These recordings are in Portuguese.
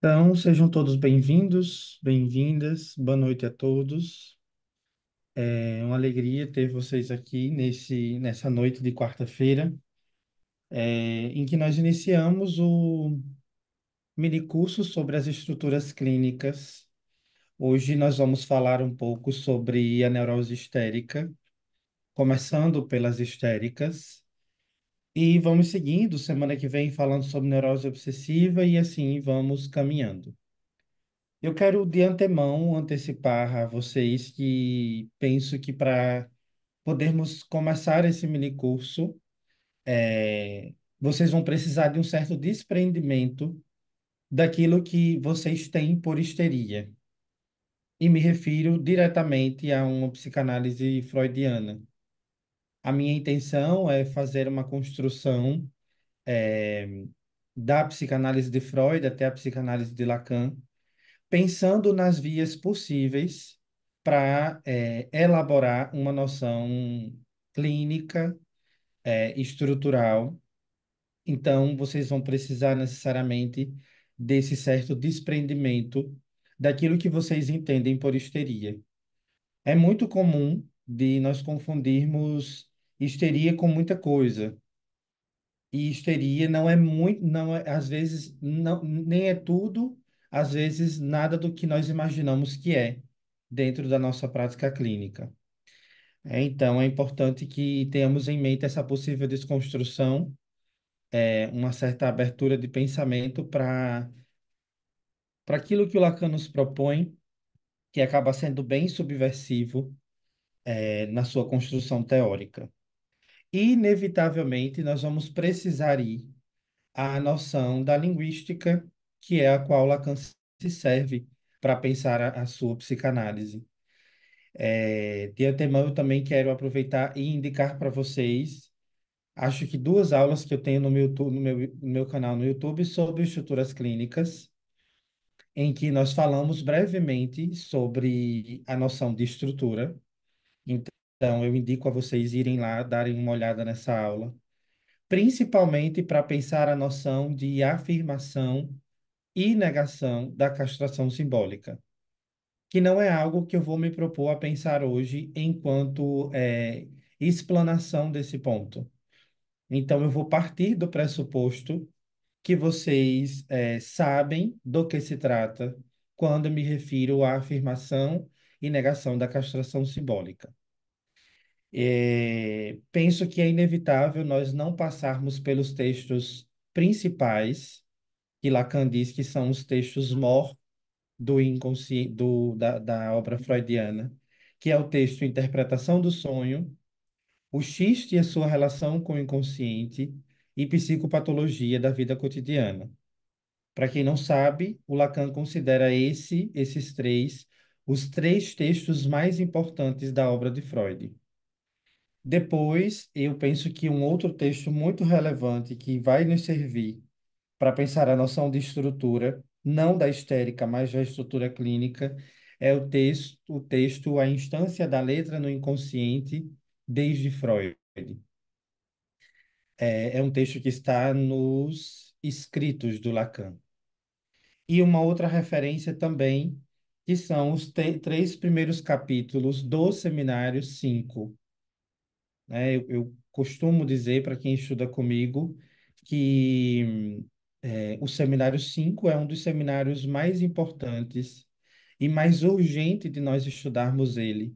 Então, sejam todos bem-vindos, bem-vindas, boa noite a todos. É uma alegria ter vocês aqui nessa noite de quarta-feira, em que nós iniciamos o minicurso sobre as estruturas clínicas. Hoje nós vamos falar um pouco sobre a neurose histérica, começando pelas histéricas, e vamos seguindo semana que vem falando sobre neurose obsessiva e assim vamos caminhando. Eu quero de antemão antecipar a vocês que penso que para podermos começar esse mini curso, vocês vão precisar de um certo desprendimento daquilo que vocês têm por histeria. E me refiro diretamente a uma psicanálise freudiana. A minha intenção é fazer uma construção da psicanálise de Freud até a psicanálise de Lacan, pensando nas vias possíveis para elaborar uma noção clínica, estrutural. Então, vocês vão precisar necessariamente desse certo desprendimento daquilo que vocês entendem por histeria. É muito comum de nós confundirmos histeria com muita coisa. E histeria não é muito, não é, às vezes, não, nem é tudo, às vezes nada do que nós imaginamos que é dentro da nossa prática clínica. Então, é importante que tenhamos em mente essa possível desconstrução, uma certa abertura de pensamento para aquilo que o Lacan nos propõe, que acaba sendo bem subversivo, na sua construção teórica. Inevitavelmente, nós vamos precisar ir a noção da linguística, que é a qual Lacan se serve para pensar a sua psicanálise. De antemão, eu também quero aproveitar e indicar para vocês, acho que duas aulas que eu tenho no meu, no meu canal no YouTube sobre estruturas clínicas, em que nós falamos brevemente sobre a noção de estrutura. Então, eu indico a vocês irem lá, darem uma olhada nessa aula, principalmente para pensar a noção de afirmação e negação da castração simbólica, que não é algo que eu vou me propor a pensar hoje enquanto explanação desse ponto. Então, eu vou partir do pressuposto que vocês sabem do que se trata quando eu me refiro à afirmação e negação da castração simbólica. Penso que é inevitável nós não passarmos pelos textos principais, que Lacan diz que são os textos mor do inconsciente, da obra freudiana, que é o texto Interpretação do Sonho, o xiste e a sua relação com o inconsciente e psicopatologia da vida cotidiana. Para quem não sabe, o Lacan considera esses três os três textos mais importantes da obra de Freud. Depois, eu penso que um outro texto muito relevante que vai nos servir para pensar a noção de estrutura, não da histérica, mas da estrutura clínica, é o texto A Instância da Letra no Inconsciente, desde Freud. É um texto que está nos escritos do Lacan. E uma outra referência também, que são os três primeiros capítulos do Seminário 5, né? Eu costumo dizer para quem estuda comigo que o Seminário 5 é um dos seminários mais importantes e mais urgente de nós estudarmos ele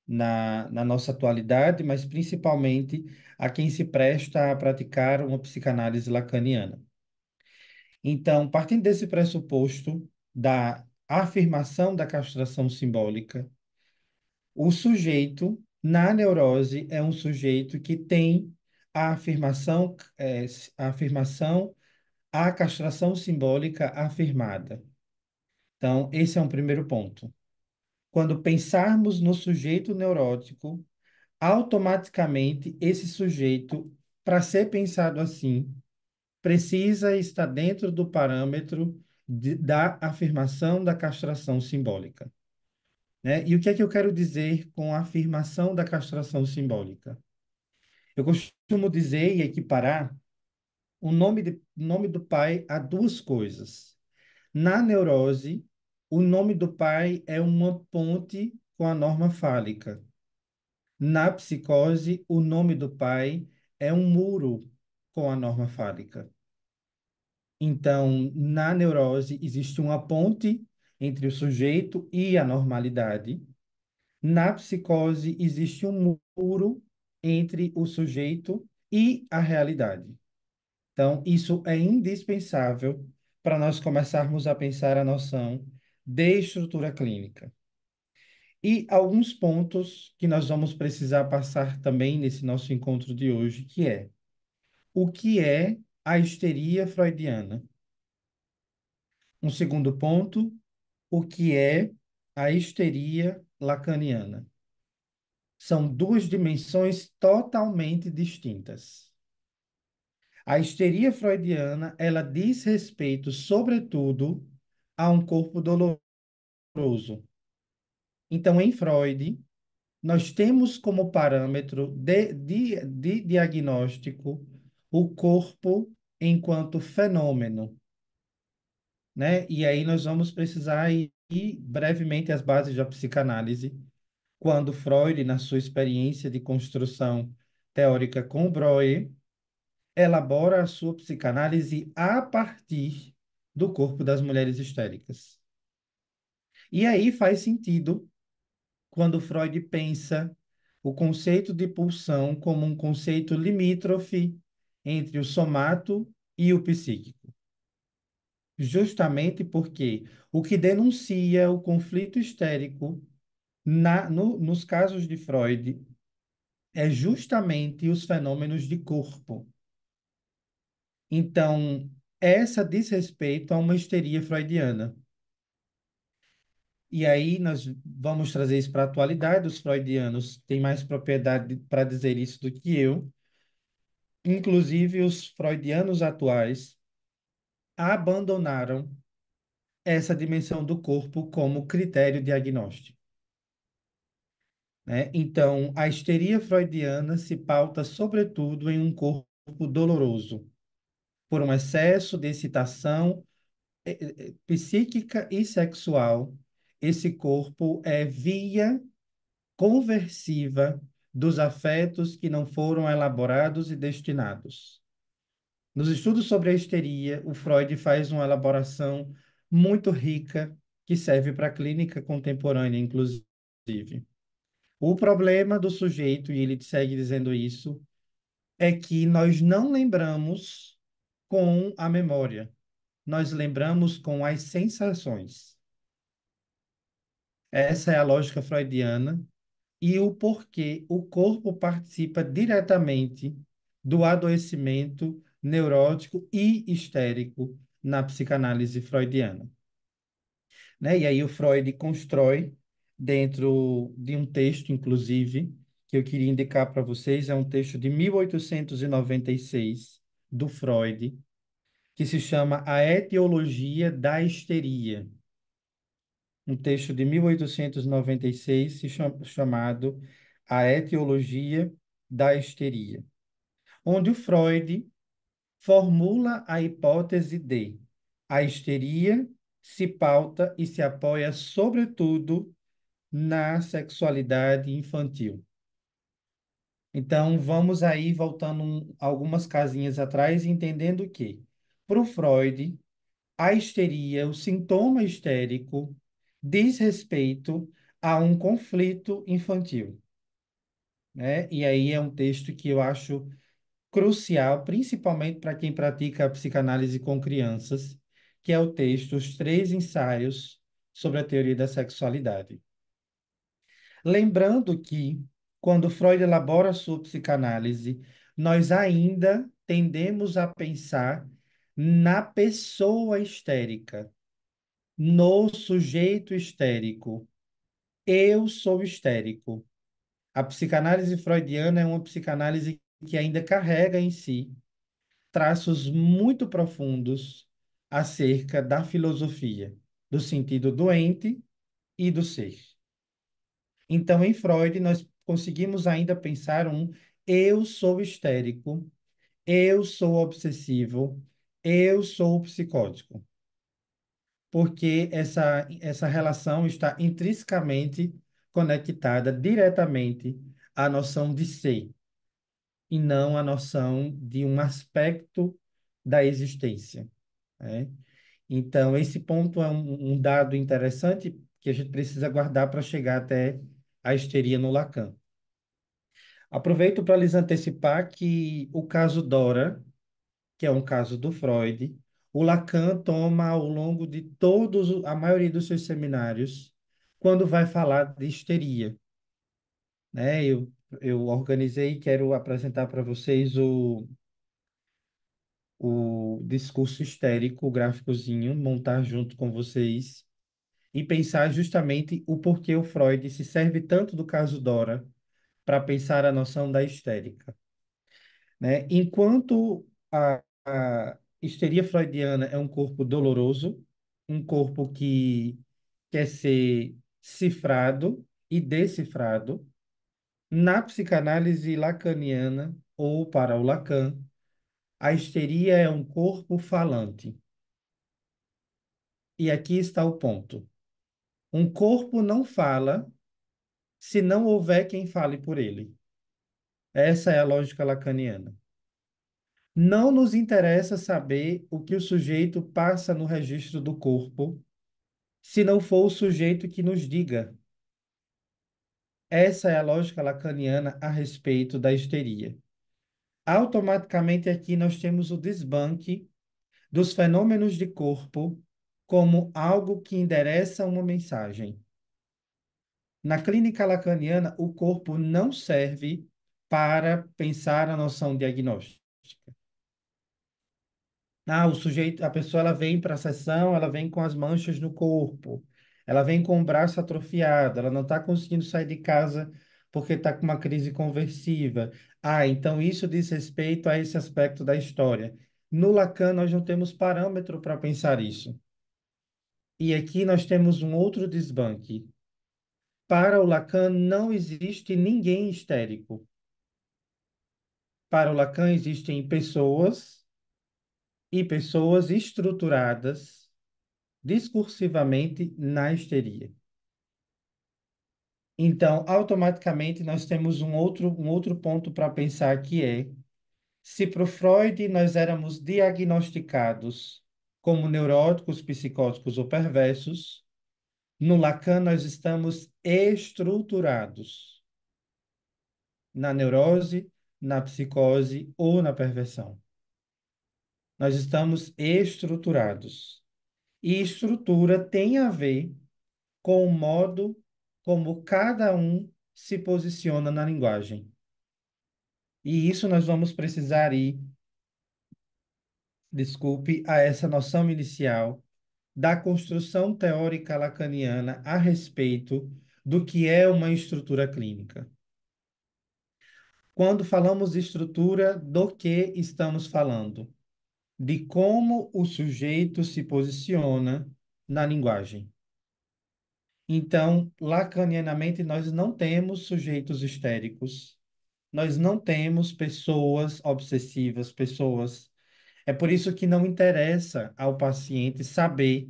na nossa atualidade, mas principalmente a quem se presta a praticar uma psicanálise lacaniana. Então, partindo desse pressuposto da afirmação da castração simbólica, o sujeito, na neurose, é um sujeito que tem a afirmação, a castração simbólica afirmada. Então, esse é um primeiro ponto. Quando pensarmos no sujeito neurótico, automaticamente esse sujeito, para ser pensado assim, precisa estar dentro do parâmetro da afirmação da castração simbólica, né? E o que é que eu quero dizer com a afirmação da castração simbólica? Eu costumo dizer e equiparar o nome do pai a duas coisas. Na neurose, o nome do pai é uma ponte com a norma fálica. Na psicose, o nome do pai é um muro com a norma fálica. Então, na neurose, existe uma ponte entre o sujeito e a normalidade. Na psicose, existe um muro entre o sujeito e a realidade. Então, isso é indispensável para nós começarmos a pensar a noção de estrutura clínica. E alguns pontos que nós vamos precisar passar também nesse nosso encontro de hoje, que é o que é a histeria freudiana? Um segundo ponto, o que é a histeria lacaniana? São duas dimensões totalmente distintas. A histeria freudiana, ela diz respeito, sobretudo, a um corpo doloroso. Então, em Freud, nós temos como parâmetro de diagnóstico o corpo enquanto fenômeno, né? E aí nós vamos precisar ir brevemente às bases da psicanálise, quando Freud, na sua experiência de construção teórica com Breuer, elabora a sua psicanálise a partir do corpo das mulheres histéricas. E aí faz sentido quando Freud pensa o conceito de pulsão como um conceito limítrofe entre o somato e o psíquico. Justamente porque o que denuncia o conflito histérico nos casos de Freud é justamente os fenômenos de corpo. Então, essa diz respeito a uma histeria freudiana. E aí nós vamos trazer isso para a atualidade. Os freudianos têm mais propriedade para dizer isso do que eu. Inclusive, os freudianos atuais abandonaram essa dimensão do corpo como critério diagnóstico, né? Então, a histeria freudiana se pauta, sobretudo, em um corpo doloroso, por um excesso de excitação psíquica e sexual. Esse corpo é via conversiva dos afetos que não foram elaborados e destinados. Nos estudos sobre a histeria, o Freud faz uma elaboração muito rica que serve para a clínica contemporânea, inclusive. O problema do sujeito, e ele segue dizendo isso, é que nós não lembramos com a memória, nós lembramos com as sensações. Essa é a lógica freudiana e o porquê o corpo participa diretamente do adoecimento neurótico e histérico na psicanálise freudiana, né? E aí o Freud constrói dentro de um texto, inclusive, que eu queria indicar para vocês, é um texto de 1896 do Freud, que se chama A Etiologia da Histeria. Um texto de 1896 chamado A Etiologia da Histeria, onde o Freud formula a hipótese de a histeria se pauta e se apoia, sobretudo, na sexualidade infantil. Então, vamos aí voltando algumas casinhas atrás, entendendo que, para o Freud, a histeria, o sintoma histérico, diz respeito a um conflito infantil, né? E aí é um texto que eu acho crucial, principalmente para quem pratica a psicanálise com crianças, que é o texto Os Três Ensaios sobre a Teoria da Sexualidade. Lembrando que, quando Freud elabora a sua psicanálise, nós ainda tendemos a pensar na pessoa histérica, no sujeito histérico. Eu sou histérico. A psicanálise freudiana é uma psicanálise que ainda carrega em si traços muito profundos acerca da filosofia, do sentido doente e do ser. Então, em Freud, nós conseguimos ainda pensar um eu sou histérico, eu sou obsessivo, eu sou psicótico. porque essa relação está intrinsecamente conectada diretamente à noção de ser, e não à noção de um aspecto da existência, né? Então, esse ponto é um dado interessante que a gente precisa guardar para chegar até a histeria no Lacan. Aproveito para lhes antecipar que o caso Dora, que é um caso do Freud, o Lacan toma ao longo de a maioria dos seus seminários, quando vai falar de histeria, né? Eu organizei e quero apresentar para vocês o discurso histérico, o gráficozinho, montar junto com vocês e pensar justamente o porquê o Freud se serve tanto do caso Dora para pensar a noção da histérica, né? Enquanto a histeria freudiana é um corpo doloroso, um corpo que quer ser cifrado e decifrado, na psicanálise lacaniana, ou para o Lacan, a histeria é um corpo falante. E aqui está o ponto. Um corpo não fala se não houver quem fale por ele. Essa é a lógica lacaniana. Não nos interessa saber o que o sujeito passa no registro do corpo, se não for o sujeito que nos diga. Essa é a lógica lacaniana a respeito da histeria. Automaticamente aqui nós temos o desbanque dos fenômenos de corpo como algo que endereça uma mensagem. Na clínica lacaniana, o corpo não serve para pensar a noção diagnóstica. O sujeito, a pessoa, ela vem para a sessão, ela vem com as manchas no corpo, ela vem com o braço atrofiado, ela não está conseguindo sair de casa porque está com uma crise conversiva. Então isso diz respeito a esse aspecto da história. No Lacan, nós não temos parâmetro para pensar isso. E aqui nós temos um outro desbanque. Para o Lacan, não existe ninguém histérico. Para o Lacan, existem pessoas e pessoas estruturadas discursivamente na histeria. Então, automaticamente, nós temos um outro ponto para pensar que é, se para o Freud nós éramos diagnosticados como neuróticos, psicóticos ou perversos, no Lacan nós estamos estruturados na neurose, na psicose ou na perversão. Nós estamos estruturados. E estrutura tem a ver com o modo como cada um se posiciona na linguagem. E isso nós vamos precisar ir, desculpe, a essa noção inicial da construção teórica lacaniana a respeito do que é uma estrutura clínica. Quando falamos de estrutura, do que estamos falando? De como o sujeito se posiciona na linguagem. Então, lacanianamente, nós não temos sujeitos histéricos, nós não temos pessoas obsessivas, pessoas. É por isso que não interessa ao paciente saber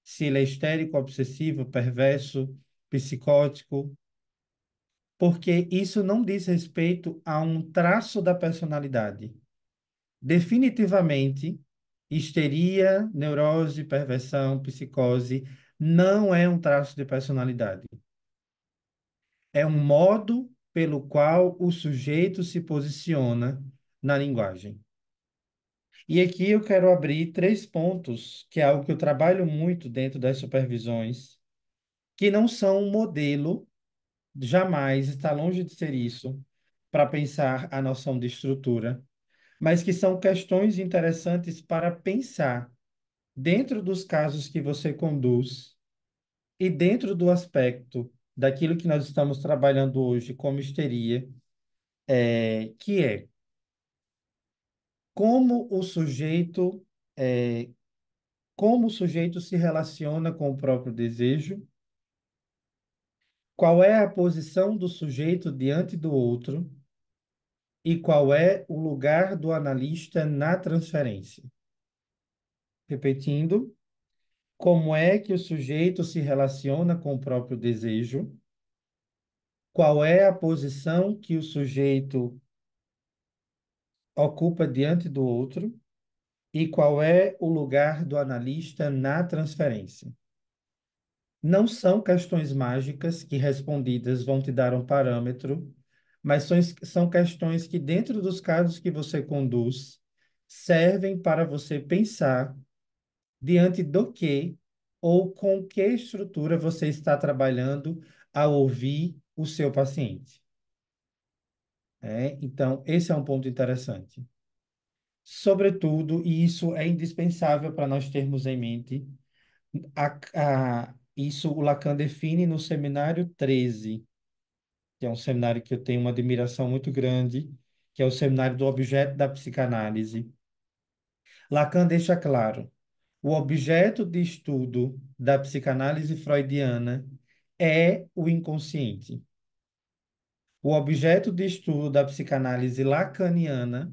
se ele é histérico, obsessivo, perverso, psicótico, porque isso não diz respeito a um traço da personalidade. Definitivamente, histeria, neurose, perversão, psicose não é um traço de personalidade. É um modo pelo qual o sujeito se posiciona na linguagem. E aqui eu quero abrir três pontos, que é algo que eu trabalho muito dentro das supervisões, que não são um modelo, jamais está longe de ser isso, para pensar a noção de estrutura, mas que são questões interessantes para pensar dentro dos casos que você conduz e dentro do aspecto daquilo que nós estamos trabalhando hoje como histeria, que é como o sujeito é, como o sujeito se relaciona com o próprio desejo, qual é a posição do sujeito diante do outro e qual é o lugar do analista na transferência. Repetindo, como é que o sujeito se relaciona com o próprio desejo, qual é a posição que o sujeito ocupa diante do outro e qual é o lugar do analista na transferência. Não são questões mágicas que respondidas vão te dar um parâmetro, mas são questões que, dentro dos casos que você conduz, servem para você pensar diante do que ou com que estrutura você está trabalhando ao ouvir o seu paciente. Então, esse é um ponto interessante. Sobretudo, e isso é indispensável para nós termos em mente, isso o Lacan define no Seminário 13, que é um seminário que eu tenho uma admiração muito grande, que é o Seminário do Objeto da Psicanálise. Lacan deixa claro: o objeto de estudo da psicanálise freudiana é o inconsciente. O objeto de estudo da psicanálise lacaniana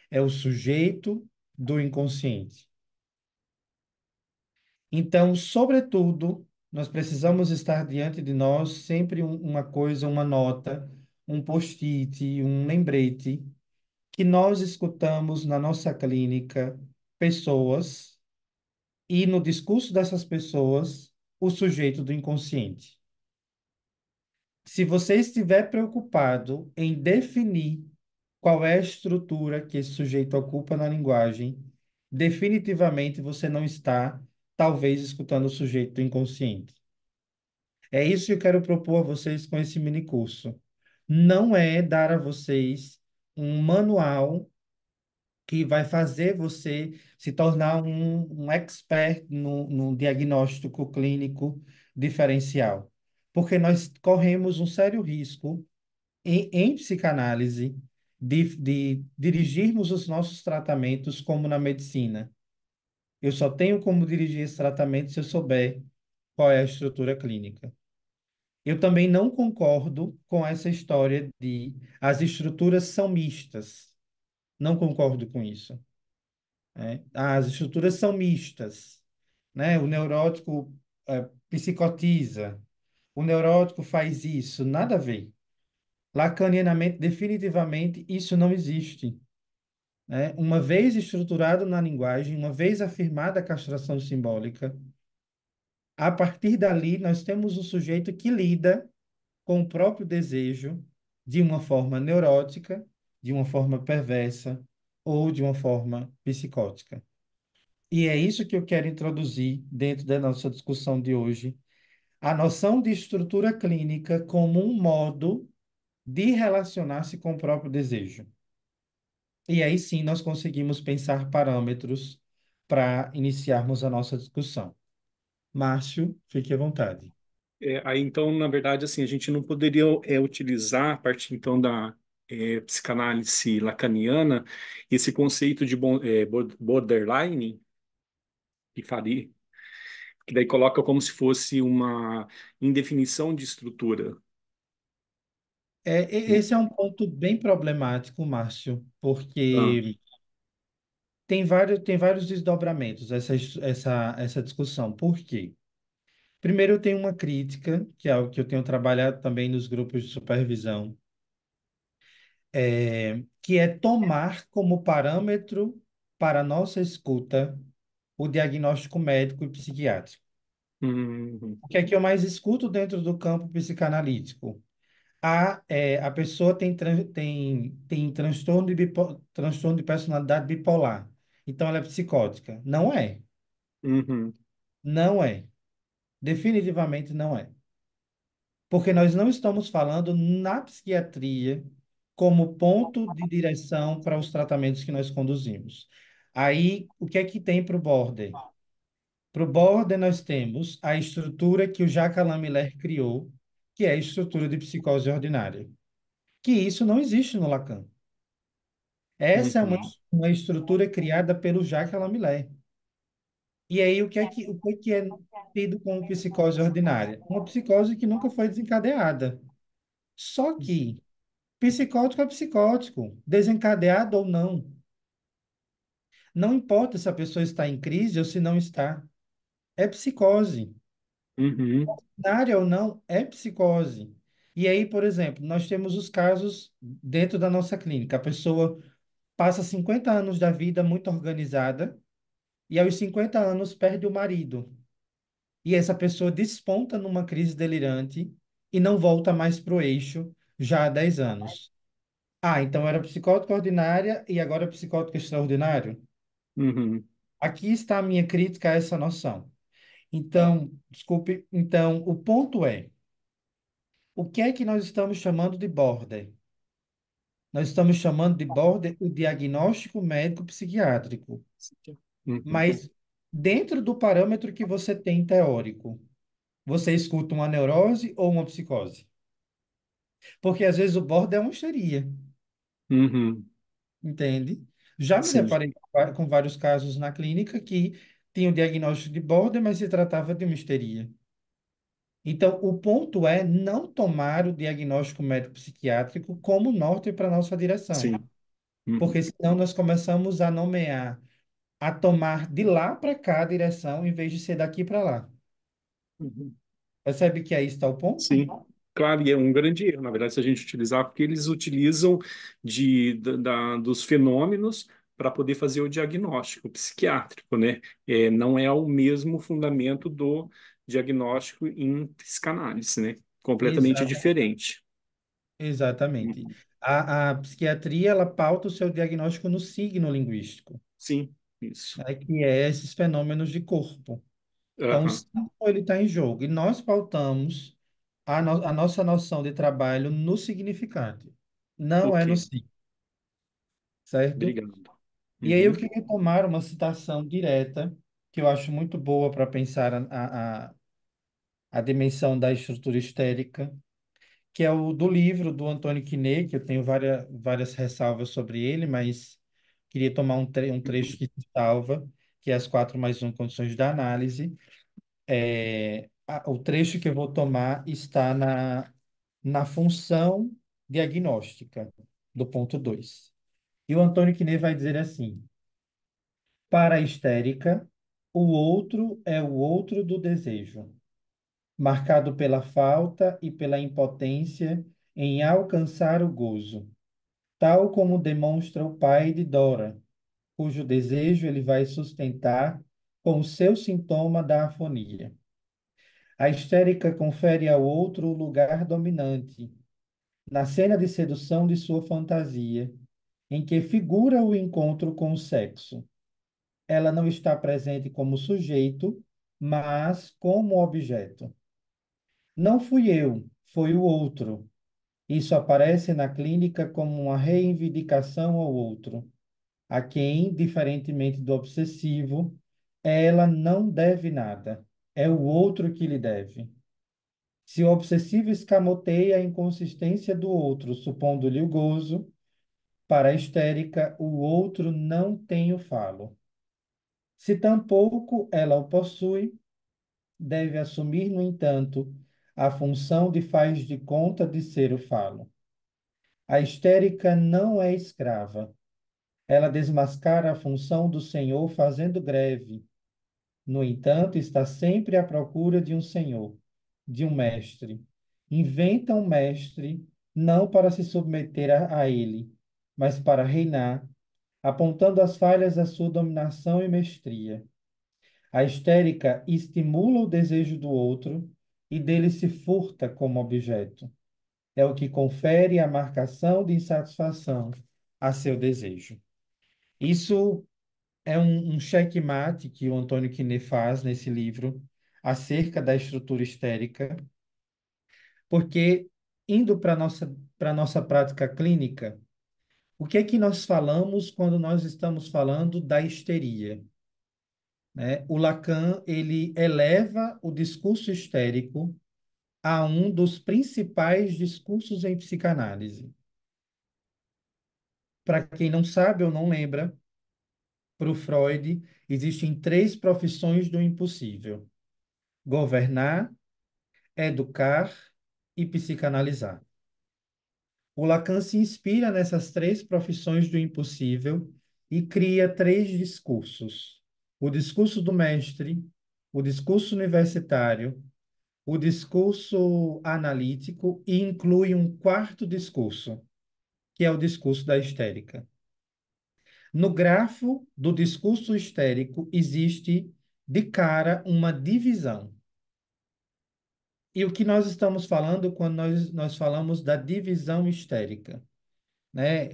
é o sujeito do inconsciente. Então, sobretudo, nós precisamos estar diante de nós sempre uma coisa, uma nota, um post-it, um lembrete, que nós escutamos na nossa clínica pessoas e no discurso dessas pessoas o sujeito do inconsciente. Se você estiver preocupado em definir qual é a estrutura que esse sujeito ocupa na linguagem, definitivamente você não está, talvez, escutando o sujeito do inconsciente. É isso que eu quero propor a vocês com esse mini curso. Não é dar a vocês um manual que vai fazer você se tornar um expert no diagnóstico clínico diferencial. Porque nós corremos um sério risco em psicanálise de dirigirmos os nossos tratamentos como na medicina. Eu só tenho como dirigir esse tratamento se eu souber qual é a estrutura clínica. Eu também não concordo com essa história de as estruturas são mistas. Não concordo com isso. As estruturas são mistas, né? O neurótico psicotiza, o neurótico faz isso, nada a ver. Lacanianamente, definitivamente, isso não existe, né? Uma vez estruturado na linguagem, uma vez afirmada a castração simbólica, a partir dali nós temos um sujeito que lida com o próprio desejo de uma forma neurótica, de uma forma perversa ou de uma forma psicótica. E é isso que eu quero introduzir dentro da nossa discussão de hoje, a noção de estrutura clínica como um modo de relacionar-se com o próprio desejo. E aí sim nós conseguimos pensar parâmetros para iniciarmos a nossa discussão. Márcio, fique à vontade. Aí, então, na verdade, assim, a gente não poderia utilizar, a partir, então, da psicanálise lacaniana, esse conceito de borderline, que faria, que daí coloca como se fosse uma indefinição de estrutura. Esse é um ponto bem problemático, Márcio, Ah, porque tem vários desdobramentos essa discussão. Por quê? Primeiro, eu tenho uma crítica, que é algo que eu tenho trabalhado também nos grupos de supervisão, que é tomar como parâmetro para a nossa escuta o diagnóstico médico e psiquiátrico. uhum, O que é que eu mais escuto dentro do campo psicanalítico? A pessoa tem transtorno de personalidade bipolar. Então, ela é psicótica. Não é. uhum, Não é. Definitivamente não é. Porque nós não estamos falando na psiquiatria como ponto de direção para os tratamentos que nós conduzimos. Aí, o que é que tem para o border? Para o border, nós temos a estrutura que o Jacques Alain Miller criou, que é a estrutura de psicose ordinária. Que isso não existe no Lacan. Essa é uhum, uma estrutura criada pelo Jacques Alain Miller. E aí, o que é tido como psicose ordinária? Uma psicose que nunca foi desencadeada. Só que psicótico é psicótico, desencadeado ou não. Não importa se a pessoa está em crise ou se não está. é psicose. Uhum, Área ou não, é psicose. E aí, por exemplo, nós temos os casos dentro da nossa clínica. A pessoa passa 50 anos da vida muito organizada e aos 50 anos perde o marido. E essa pessoa desponta numa crise delirante e não volta mais para o eixo já há 10 anos. Ah, então era psicótica ordinária e agora é psicótico extraordinário? uhum, Aqui está a minha crítica a essa noção. Então, desculpe, então o ponto é, o que é que nós estamos chamando de border? Nós estamos chamando de border o diagnóstico médico psiquiátrico, uhum, mas dentro do parâmetro que você tem teórico, você escuta uma neurose ou uma psicose? Porque às vezes o border é uma histeria, uhum, entende? Já me sim, deparei com vários casos na clínica que tinham diagnóstico de border, mas se tratava de uma histeria. Então, o ponto é não tomar o diagnóstico médico psiquiátrico como norte para a nossa direção, sim, uhum, porque senão nós começamos a nomear, a tomar de lá para cá a direção em vez de ser daqui para lá. uhum. Percebe que aí está o ponto? Sim, claro, e é um grande erro, na verdade, se a gente utilizar, porque eles utilizam dos fenômenos para poder fazer o diagnóstico psiquiátrico, né? Não é o mesmo fundamento do diagnóstico em psicanálise, né? Completamente Exata, diferente. exatamente. Uhum. A psiquiatria, ela pauta o seu diagnóstico no signo linguístico, Sim, isso. né, que é esses fenômenos de corpo. Então, o Aham, signo, ele está em jogo. E nós pautamos a nossa noção de trabalho no significante, não é ok, no signo, certo? obrigado. E aí eu Uhum, queria tomar uma citação direta, que eu acho muito boa para pensar a dimensão da estrutura histérica, que é o do livro do Antônio Quinet, que eu tenho várias ressalvas sobre ele, mas queria tomar um trecho uhum, que se salva, que é as 4+1 condições da análise. O trecho que eu vou tomar está na função diagnóstica, do ponto 2. E o Antônio Quinet vai dizer assim: para a histérica, o outro é o outro do desejo, marcado pela falta e pela impotência em alcançar o gozo, tal como demonstra o pai de Dora, cujo desejo ele vai sustentar com o seu sintoma da afonia. A histérica confere ao outro o lugar dominante, na cena de sedução de sua fantasia, em que figura o encontro com o sexo. Ela não está presente como sujeito, mas como objeto. Não fui eu, foi o outro. Isso aparece na clínica como uma reivindicação ao outro, a quem, diferentemente do obsessivo, ela não deve nada. É o outro que lhe deve. Se o obsessivo escamoteia a inconsistência do outro, supondo-lhe o gozo, para a histérica, o outro não tem o falo. Se tampouco ela o possui, deve assumir, no entanto, a função de faz de conta de ser o falo. A histérica não é escrava. Ela desmascara a função do senhor fazendo greve. No entanto, está sempre à procura de um senhor, de um mestre. Inventa um mestre, não para se submeter a ele, mas para reinar, apontando as falhas da sua dominação e mestria. A histérica estimula o desejo do outro e dele se furta como objeto. É o que confere a marcação de insatisfação a seu desejo. Isso é um checkmate que o Antônio Quinet faz nesse livro acerca da estrutura histérica, porque indo para nossa prática clínica, o que é que nós falamos quando nós estamos falando da histeria, né? O Lacan, ele eleva o discurso histérico a um dos principais discursos em psicanálise. Para quem não sabe ou não lembra, para o Freud, existem três profissões do impossível: governar, educar e psicanalizar. O Lacan se inspira nessas três profissões do impossível e cria três discursos: o discurso do mestre, o discurso universitário, o discurso analítico e inclui um quarto discurso, que é o discurso da histérica. No grafo do discurso histérico existe de cara uma divisão. E o que nós estamos falando quando nós falamos da divisão histérica, né?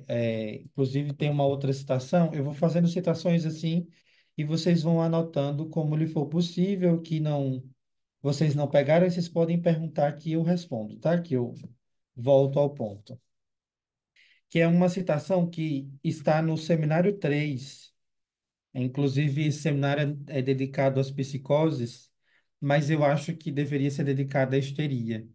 Inclusive tem uma outra citação, eu vou fazendo citações assim e vocês vão anotando como lhe for possível, que não vocês não pegaram, vocês podem perguntar que eu respondo, tá? Que eu volto ao ponto. Que é uma citação que está no seminário 3. Inclusive, esse seminário é dedicado às psicoses, mas eu acho que deveria ser dedicado à histeria,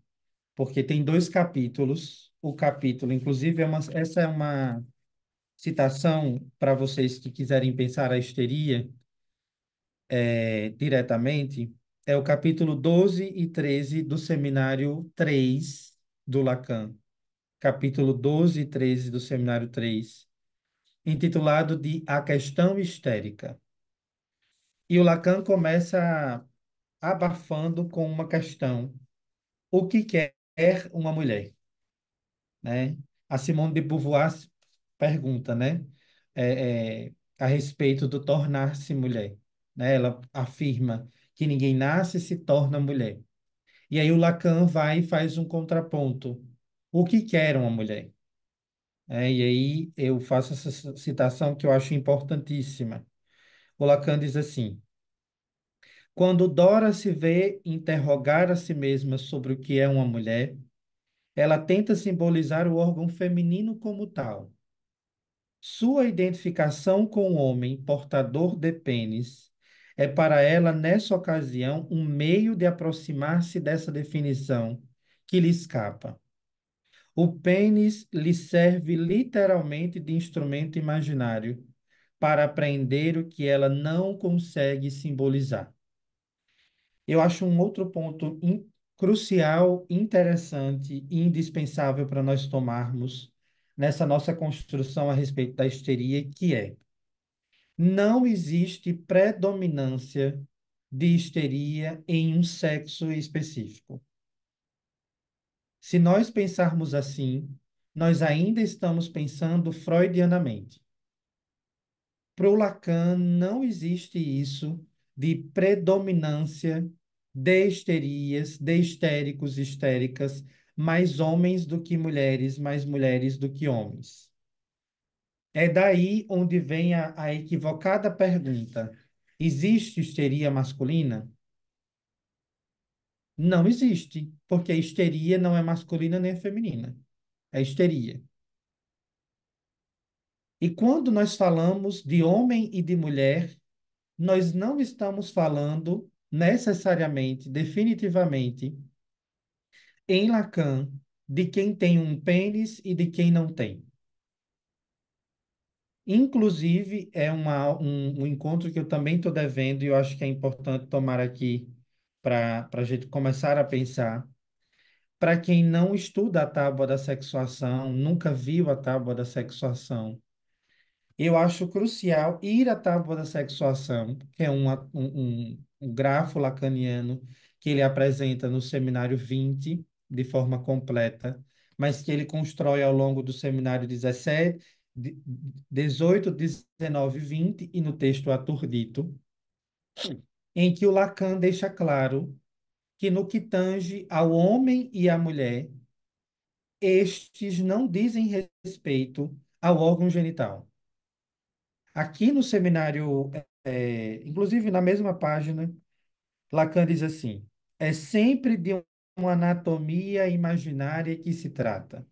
porque tem dois capítulos. O capítulo, inclusive, essa é uma citação para vocês que quiserem pensar a histeria diretamente, é o capítulo 12 e 13 do seminário 3 do Lacan. Capítulo 12 e 13 do seminário 3, intitulado de A Questão Histérica. E o Lacan começa abafando com uma questão: o que quer uma mulher, né? A Simone de Beauvoir pergunta, né, a respeito do tornar-se mulher, né? Ela afirma que ninguém nasce e se torna mulher. E aí o Lacan vai e faz um contraponto: o que quer uma mulher? E aí eu faço essa citação que eu acho importantíssima. O Lacan diz assim: quando Dora se vê interrogar a si mesma sobre o que é uma mulher, ela tenta simbolizar o órgão feminino como tal. Sua identificação com o homem portador de pênis é para ela, nessa ocasião, um meio de aproximar-se dessa definição que lhe escapa. O pênis lhe serve literalmente de instrumento imaginário para apreender o que ela não consegue simbolizar. Eu acho um outro ponto crucial, interessante e indispensável para nós tomarmos nessa nossa construção a respeito da histeria, que é: não existe predominância de histeria em um sexo específico. Se nós pensarmos assim, nós ainda estamos pensando freudianamente. Para o Lacan, não existe isso de predominância de histerias, de histéricos, histéricas, mais homens do que mulheres, mais mulheres do que homens. É daí onde vem a equivocada pergunta: existe histeria masculina? Não existe, porque a histeria não é masculina nem feminina. É histeria. E quando nós falamos de homem e de mulher, nós não estamos falando necessariamente, definitivamente, em Lacan, de quem tem um pênis e de quem não tem. Inclusive, é um encontro que eu também estou devendo e eu acho que é importante tomar aqui para a gente começar a pensar. Para quem não estuda a tábua da sexuação, nunca viu a tábua da sexuação, eu acho crucial ir à tábua da sexuação, que é um grafo lacaniano que ele apresenta no seminário 20 de forma completa, mas que ele constrói ao longo do seminário 17, 18, 19, 20 e no texto Aturdito, em que o Lacan deixa claro que no que tange ao homem e à mulher, estes não dizem respeito ao órgão genital. Aqui no seminário, inclusive na mesma página, Lacan diz assim: é sempre de uma anatomia imaginária que se trata.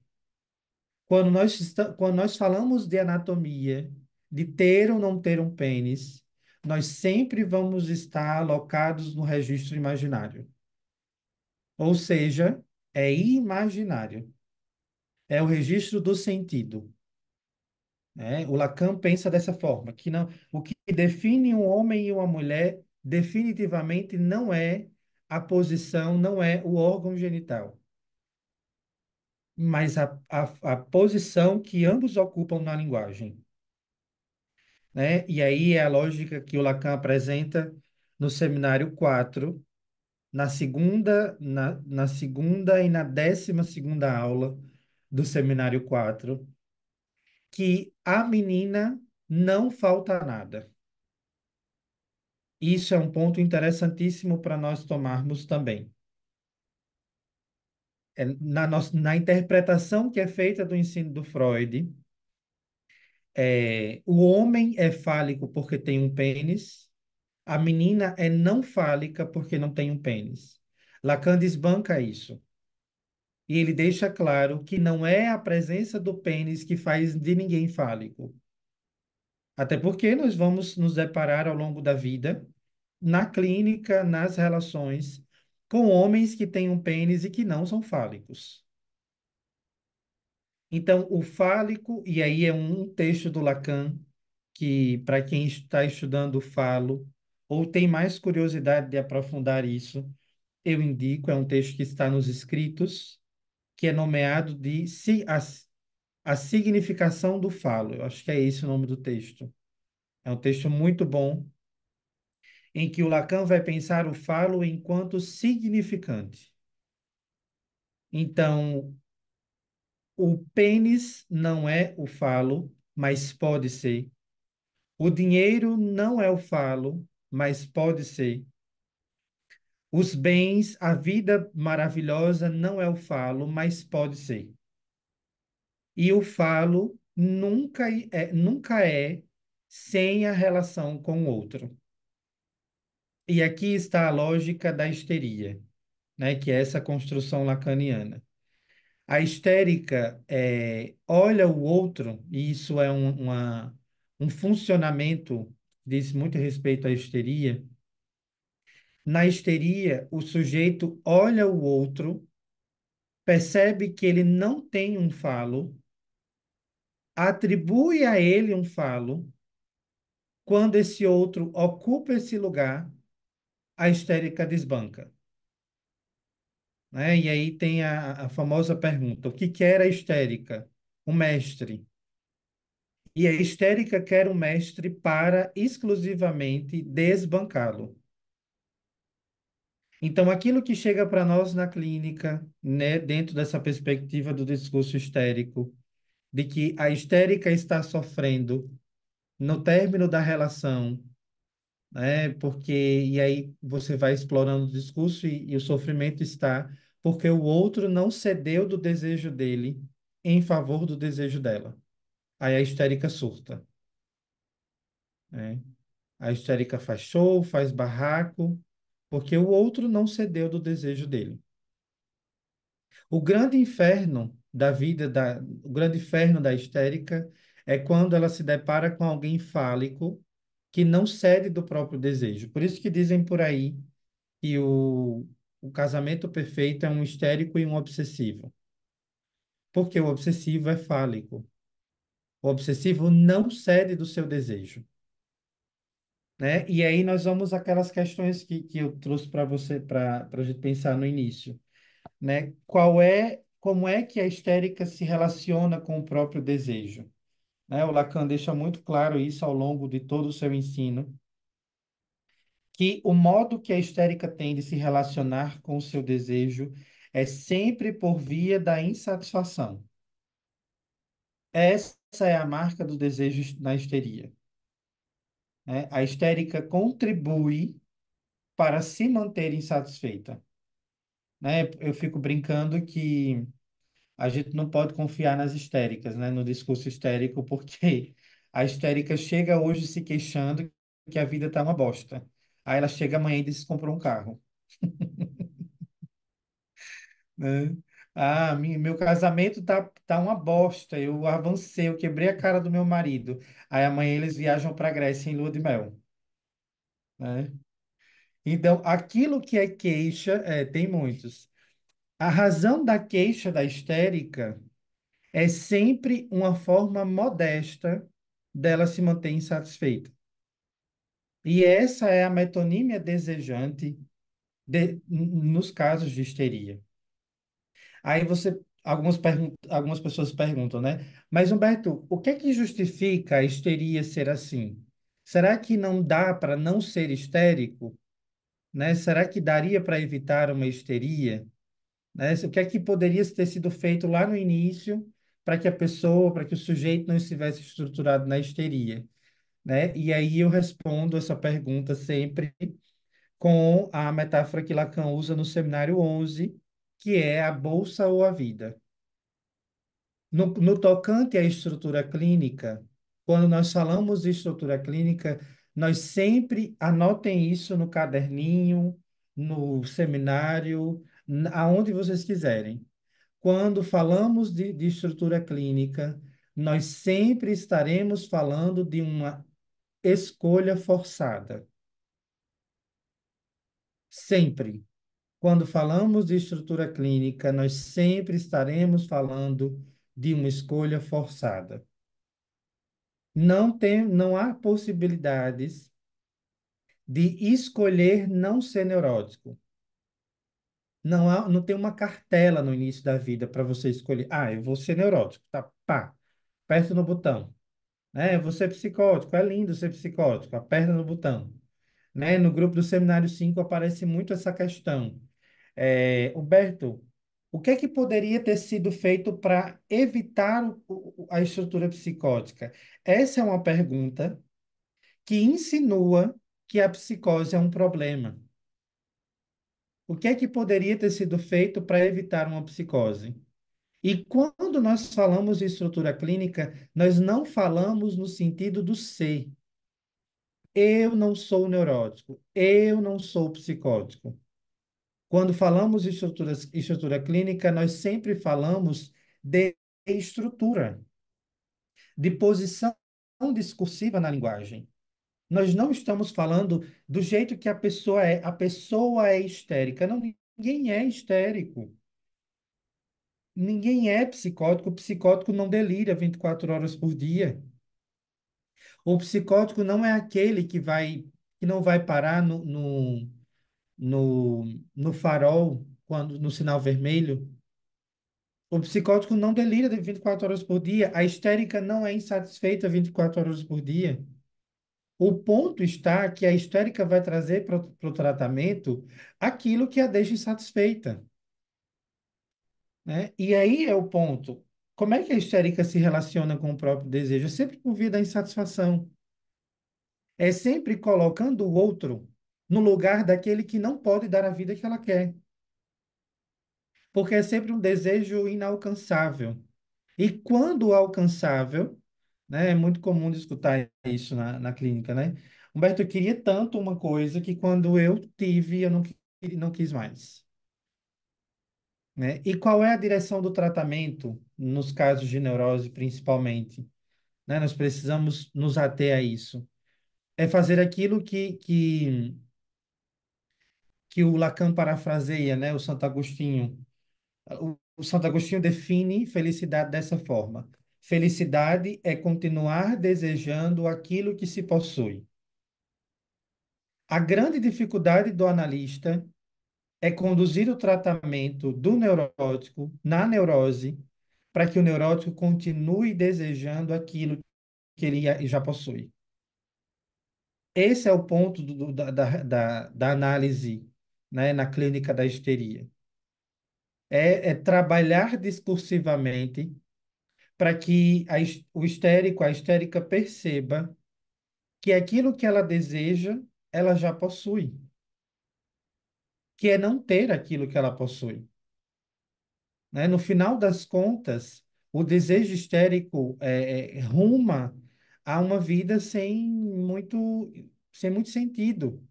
Quando nós falamos de anatomia, de ter ou não ter um pênis, nós sempre vamos estar alocados no registro imaginário. Ou seja, é imaginário. É o registro do sentido. Né? O Lacan pensa dessa forma, que não, o que define um homem e uma mulher definitivamente não é a posição, não é o órgão genital, mas a posição que ambos ocupam na linguagem. Né? E aí é a lógica que o Lacan apresenta no seminário 4, na segunda e na 12ª aula do seminário 4, que a menina não falta nada. Isso é um ponto interessantíssimo para nós tomarmos também. Na interpretação que é feita do ensino do Freud, o homem é fálico porque tem um pênis, a menina é não fálica porque não tem um pênis. Lacan desbanca isso. E ele deixa claro que não é a presença do pênis que faz de ninguém fálico. Até porque nós vamos nos deparar ao longo da vida, na clínica, nas relações, com homens que têm um pênis e que não são fálicos. Então, o fálico, e aí é um texto do Lacan, que para quem está estudando o falo, ou tem mais curiosidade de aprofundar isso, eu indico, é um texto que está nos escritos, que é nomeado de a significação do falo. Eu acho que é esse o nome do texto. É um texto muito bom, em que o Lacan vai pensar o falo enquanto significante. Então, o pênis não é o falo, mas pode ser. O dinheiro não é o falo, mas pode ser. Os bens, a vida maravilhosa não é o falo, mas pode ser. E o falo nunca é sem a relação com o outro. E aqui está a lógica da histeria, né, que é essa construção lacaniana. A histérica olha o outro, e isso é um funcionamento, diz muito respeito à histeria. Na histeria, o sujeito olha o outro, percebe que ele não tem um falo, atribui a ele um falo. Quando esse outro ocupa esse lugar, a histérica desbanca, né? E aí tem a famosa pergunta: o que quer a histérica? O mestre. E a histérica quer um mestre para exclusivamente desbancá-lo. Então, aquilo que chega para nós na clínica, né, dentro dessa perspectiva do discurso histérico, de que a histérica está sofrendo no término da relação, né, porque, e aí você vai explorando o discurso e o sofrimento está porque o outro não cedeu do desejo dele em favor do desejo dela. Aí a histérica surta, né? A histérica faz show, faz barraco, porque o outro não cedeu do desejo dele. O grande inferno da vida, o grande inferno da histérica é quando ela se depara com alguém fálico que não cede do próprio desejo. Por isso que dizem por aí que o casamento perfeito é um histérico e um obsessivo. Porque o obsessivo é fálico. O obsessivo não cede do seu desejo, né? E aí nós vamos àquelas questões que eu trouxe para você, para a gente pensar no início, né? Como é que a histérica se relaciona com o próprio desejo, né? O Lacan deixa muito claro isso ao longo de todo o seu ensino, que o modo que a histérica tem de se relacionar com o seu desejo é sempre por via da insatisfação. Essa é a marca do desejo na histeria, né? A histérica contribui para se manter insatisfeita, né? Eu fico brincando que a gente não pode confiar nas histéricas, né? No discurso histérico, porque a histérica chega hoje se queixando que a vida tá uma bosta. Aí ela chega amanhã e diz que comprou um carro, né? Ah, meu casamento tá uma bosta. Eu avancei, eu quebrei a cara do meu marido. Aí amanhã eles viajam para Grécia em lua de mel, né? Então, aquilo que é queixa, tem muitos. A razão da queixa da histérica é sempre uma forma modesta dela se manter insatisfeita. E essa é a metonímia desejante nos casos de histeria. Aí algumas pessoas perguntam, né? Mas, Humberto, o que é que justifica a histeria ser assim? Será que não dá para não ser histérico? né? Será que daria para evitar uma histeria? Né? O que é que poderia ter sido feito lá no início para que a pessoa, para que o sujeito não estivesse estruturado na histeria, né? E aí eu respondo essa pergunta sempre com a metáfora que Lacan usa no Seminário 11, que é a bolsa ou a vida. No tocante à estrutura clínica, quando nós falamos de estrutura clínica, nós sempre anotem isso no caderninho, no seminário, aonde vocês quiserem. Quando falamos de estrutura clínica, nós sempre estaremos falando de uma escolha forçada. Sempre. Quando falamos de estrutura clínica, nós sempre estaremos falando de uma escolha forçada. Não há possibilidades de escolher não ser neurótico. Não tem uma cartela no início da vida para você escolher. Ah, eu vou ser neurótico, tá? Pá, aperta no botão. Né? Eu vou ser psicótico, é lindo ser psicótico, aperta no botão. Né? No grupo do Seminário 5 aparece muito essa questão. Humberto, o que é que poderia ter sido feito para evitar a estrutura psicótica? Essa é uma pergunta que insinua que a psicose é um problema. O que é que poderia ter sido feito para evitar uma psicose? E quando nós falamos de estrutura clínica, nós não falamos no sentido do ser. Eu não sou neurótico, eu não sou psicótico. Quando falamos de estrutura clínica, nós sempre falamos de estrutura, de posição discursiva na linguagem. Nós não estamos falando do jeito que a pessoa é. A pessoa é histérica. Não, ninguém é histérico. Ninguém é psicótico. O psicótico não delira 24 horas por dia. O psicótico não é aquele que não vai parar no farol, no sinal vermelho. O psicótico não delira de 24 horas por dia. A histérica não é insatisfeita 24 horas por dia. O ponto está que a histérica vai trazer para o tratamento aquilo que a deixa insatisfeita, né? E aí é o ponto. Como é que a histérica se relaciona com o próprio desejo? É sempre por via da insatisfação. É sempre colocando o outro no lugar daquele que não pode dar a vida que ela quer. Porque é sempre um desejo inalcançável. E quando alcançável, né, é muito comum de escutar isso na clínica, né? Humberto, eu queria tanto uma coisa que quando eu tive, eu não quis mais, né? E qual é a direção do tratamento nos casos de neurose, principalmente? Né? Nós precisamos nos ater a isso. É fazer aquilo que o Lacan parafraseia, né? O Santo Agostinho. O Santo Agostinho define felicidade dessa forma. Felicidade é continuar desejando aquilo que se possui. A grande dificuldade do analista é conduzir o tratamento do neurótico na neurose para que o neurótico continue desejando aquilo que ele já possui. Esse é o ponto da análise, né, na clínica da histeria. É trabalhar discursivamente para que o histérico, a histérica perceba que aquilo que ela deseja, ela já possui, que é não ter aquilo que ela possui. Né? No final das contas, o desejo histérico ruma a uma vida sem muito sentido,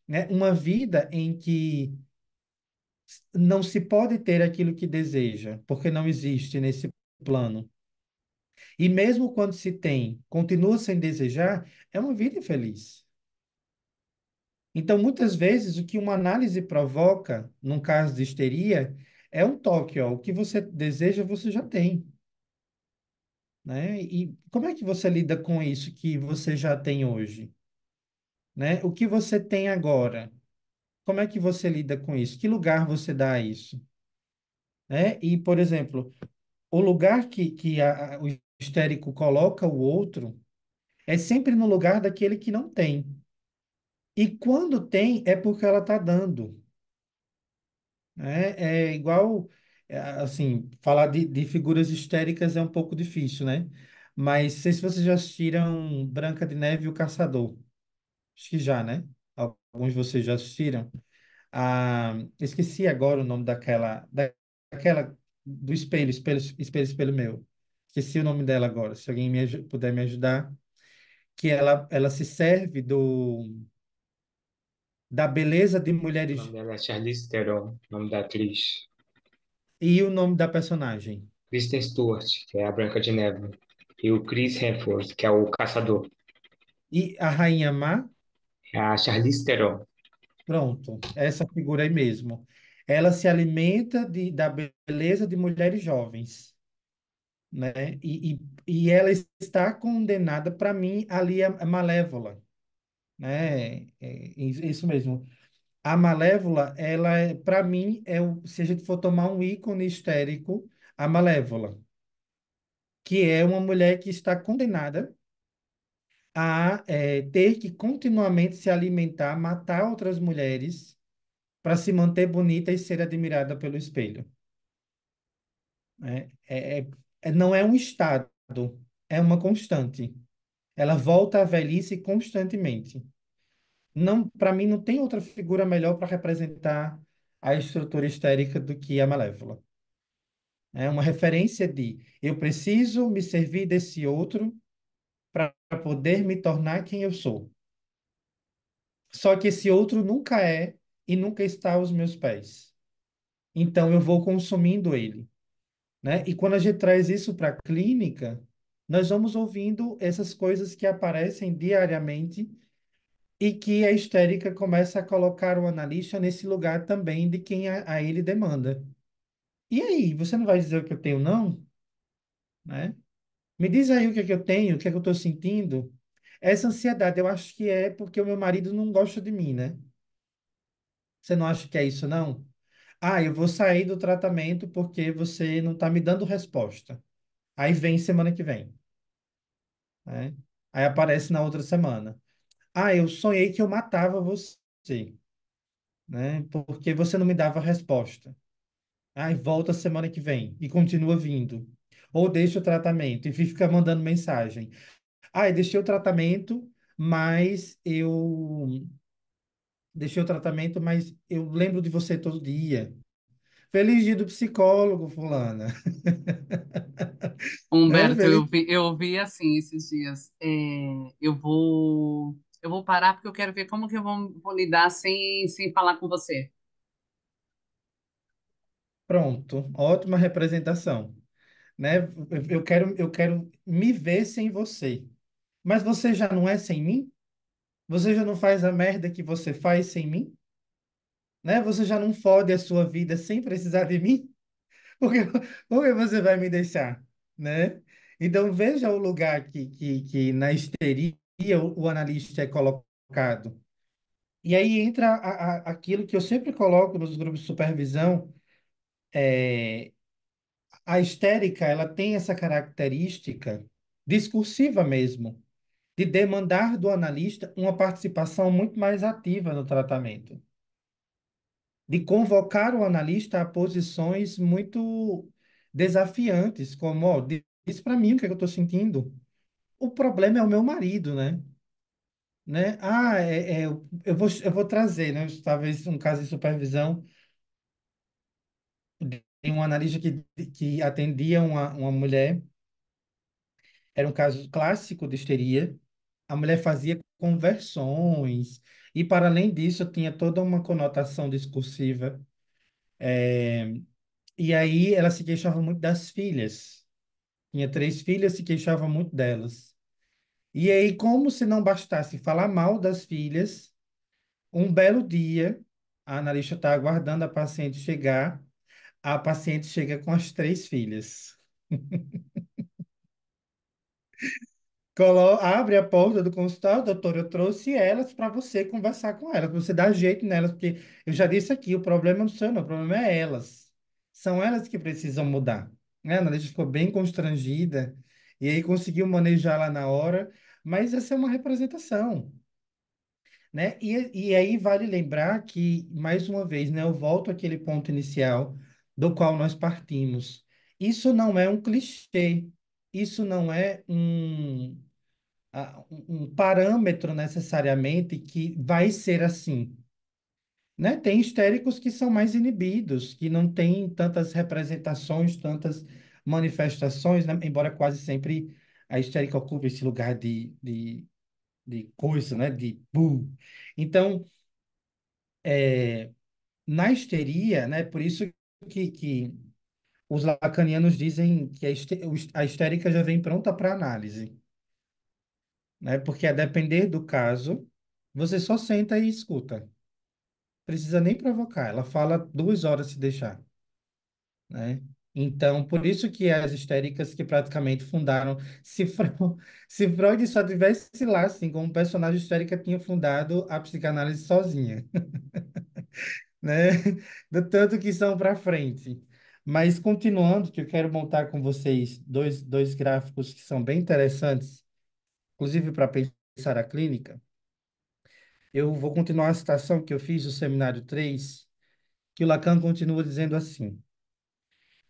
né? Uma vida em que não se pode ter aquilo que deseja, porque não existe nesse plano. E mesmo quando se tem, continua sem desejar, é uma vida infeliz. Então, muitas vezes, o que uma análise provoca, num caso de histeria, é um toque, ó, o que você deseja, você já tem, né? E como é que você lida com isso que você já tem hoje, né? O que você tem agora, como é que você lida com isso? Que lugar você dá a isso, né? E, por exemplo, o lugar que o histérico coloca o outro é sempre no lugar daquele que não tem. E quando tem, é porque ela está dando. Né? É igual, assim, falar de figuras histéricas é um pouco difícil, né? Mas não sei se vocês já assistiram Branca de Neve e o Caçador. Acho que já, né? Alguns de vocês já assistiram. Ah, esqueci agora o nome daquela do espelho meu. Esqueci o nome dela agora. Se alguém puder me ajudar, que ela se serve da beleza de O nome mulheres dela é Charlize Theron, o nome da atriz. e o nome da personagem. Kristen Stewart, que é a Branca de Neve. E o Chris Hemsworth, que é o caçador. E a Rainha Má, É a Charlize Theron. pronto, essa figura aí mesmo. Ela se alimenta da beleza de mulheres jovens, né? E ela está condenada, para mim, ali a Malévola, né? Isso mesmo. A Malévola, ela é, para mim, se a gente for tomar um ícone histérico, a Malévola, que é uma mulher que está condenada a ter que continuamente se alimentar, matar outras mulheres para se manter bonita e ser admirada pelo espelho. Né? Não é um estado, é uma constante. Ela volta à velhice constantemente. Não, para mim, não tem outra figura melhor para representar a estrutura histérica do que a Malévola. É uma referência de eu preciso me servir desse outro para poder me tornar quem eu sou. Só que esse outro nunca é e nunca está aos meus pés. Então eu vou consumindo ele, né? E quando a gente traz isso para a clínica, nós vamos ouvindo essas coisas que aparecem diariamente e que a histérica começa a colocar o analista nesse lugar também de quem a ele demanda. E aí, você não vai dizer o que eu tenho, não? Né? Me diz aí o que é que eu tenho, o que é que eu estou sentindo. Essa ansiedade, eu acho que é porque o meu marido não gosta de mim, né? Você não acha que é isso, não? Ah, eu vou sair do tratamento porque você não está me dando resposta. Aí vem semana que vem, né? Aí aparece na outra semana. Ah, eu sonhei que eu matava você, né? Porque você não me dava resposta. Aí volta semana que vem e continua vindo. Ou deixa o tratamento e fica mandando mensagem. Ah, eu deixei o tratamento, mas eu deixei o tratamento, mas eu lembro de você todo dia. Feliz dia do psicólogo, fulana. Né? Humberto, Feliz. eu vi assim esses dias. Eu vou parar porque eu quero ver como que vou lidar sem falar com você. Pronto, ótima representação, né? Eu quero me ver sem você. Mas você já não é sem mim? Você já não faz a merda que você faz sem mim? Né? Você já não fode a sua vida sem precisar de mim? Porque, porque você vai me deixar, né? Então veja o lugar que na histeria o analista é colocado. E aí entra aquilo que eu sempre coloco nos grupos de supervisão. A histérica, ela tem essa característica discursiva mesmo, de demandar do analista uma participação muito mais ativa no tratamento, de convocar o analista a posições muito desafiantes, como, ó, diz para mim o que é que eu estou sentindo. O problema é o meu marido, né? Ah, eu vou trazer, né? Talvez um caso de supervisão de um analista que atendia uma mulher. Era um caso clássico de histeria. A mulher fazia conversões, e para além disso, tinha toda uma conotação discursiva. E aí ela se queixava muito das filhas. Tinha três filhas, se queixava muito delas. E aí, como se não bastasse falar mal das filhas, um belo dia, a analista está aguardando a paciente chegar, a paciente chega com as três filhas. Abre a porta do consultório, doutor, eu trouxe elas para você conversar com elas, pra você dar jeito nelas, porque eu já disse aqui, o problema não sou eu, não, o problema é elas. São elas que precisam mudar. Né? A analista ficou bem constrangida e aí conseguiu manejar lá na hora, mas essa é uma representação. né? E aí vale lembrar que, mais uma vez, né, eu volto àquele ponto inicial do qual nós partimos. Isso não é um clichê, isso não é um parâmetro necessariamente que vai ser assim, né? Tem histéricos que são mais inibidos, que não têm tantas representações, tantas manifestações, né? Embora quase sempre a histérica ocupe esse lugar de coisa, né? De Então, na histeria, né? Por isso que os lacanianos dizem que a histérica já vem pronta para análise, né? Porque a depender do caso, você só senta e escuta. Precisa nem provocar. Ela fala 2 horas se deixar, né? Então, por isso que as histéricas que praticamente fundaram, se Freud, se Freud só tivesse lá, assim, como personagem histérica, tinha fundado a psicanálise sozinha, né? Do tanto que são para frente. Mas continuando, que eu quero montar com vocês dois gráficos que são bem interessantes, inclusive para pensar a clínica. Eu vou continuar a citação que eu fiz do seminário 3, que o Lacan continua dizendo assim: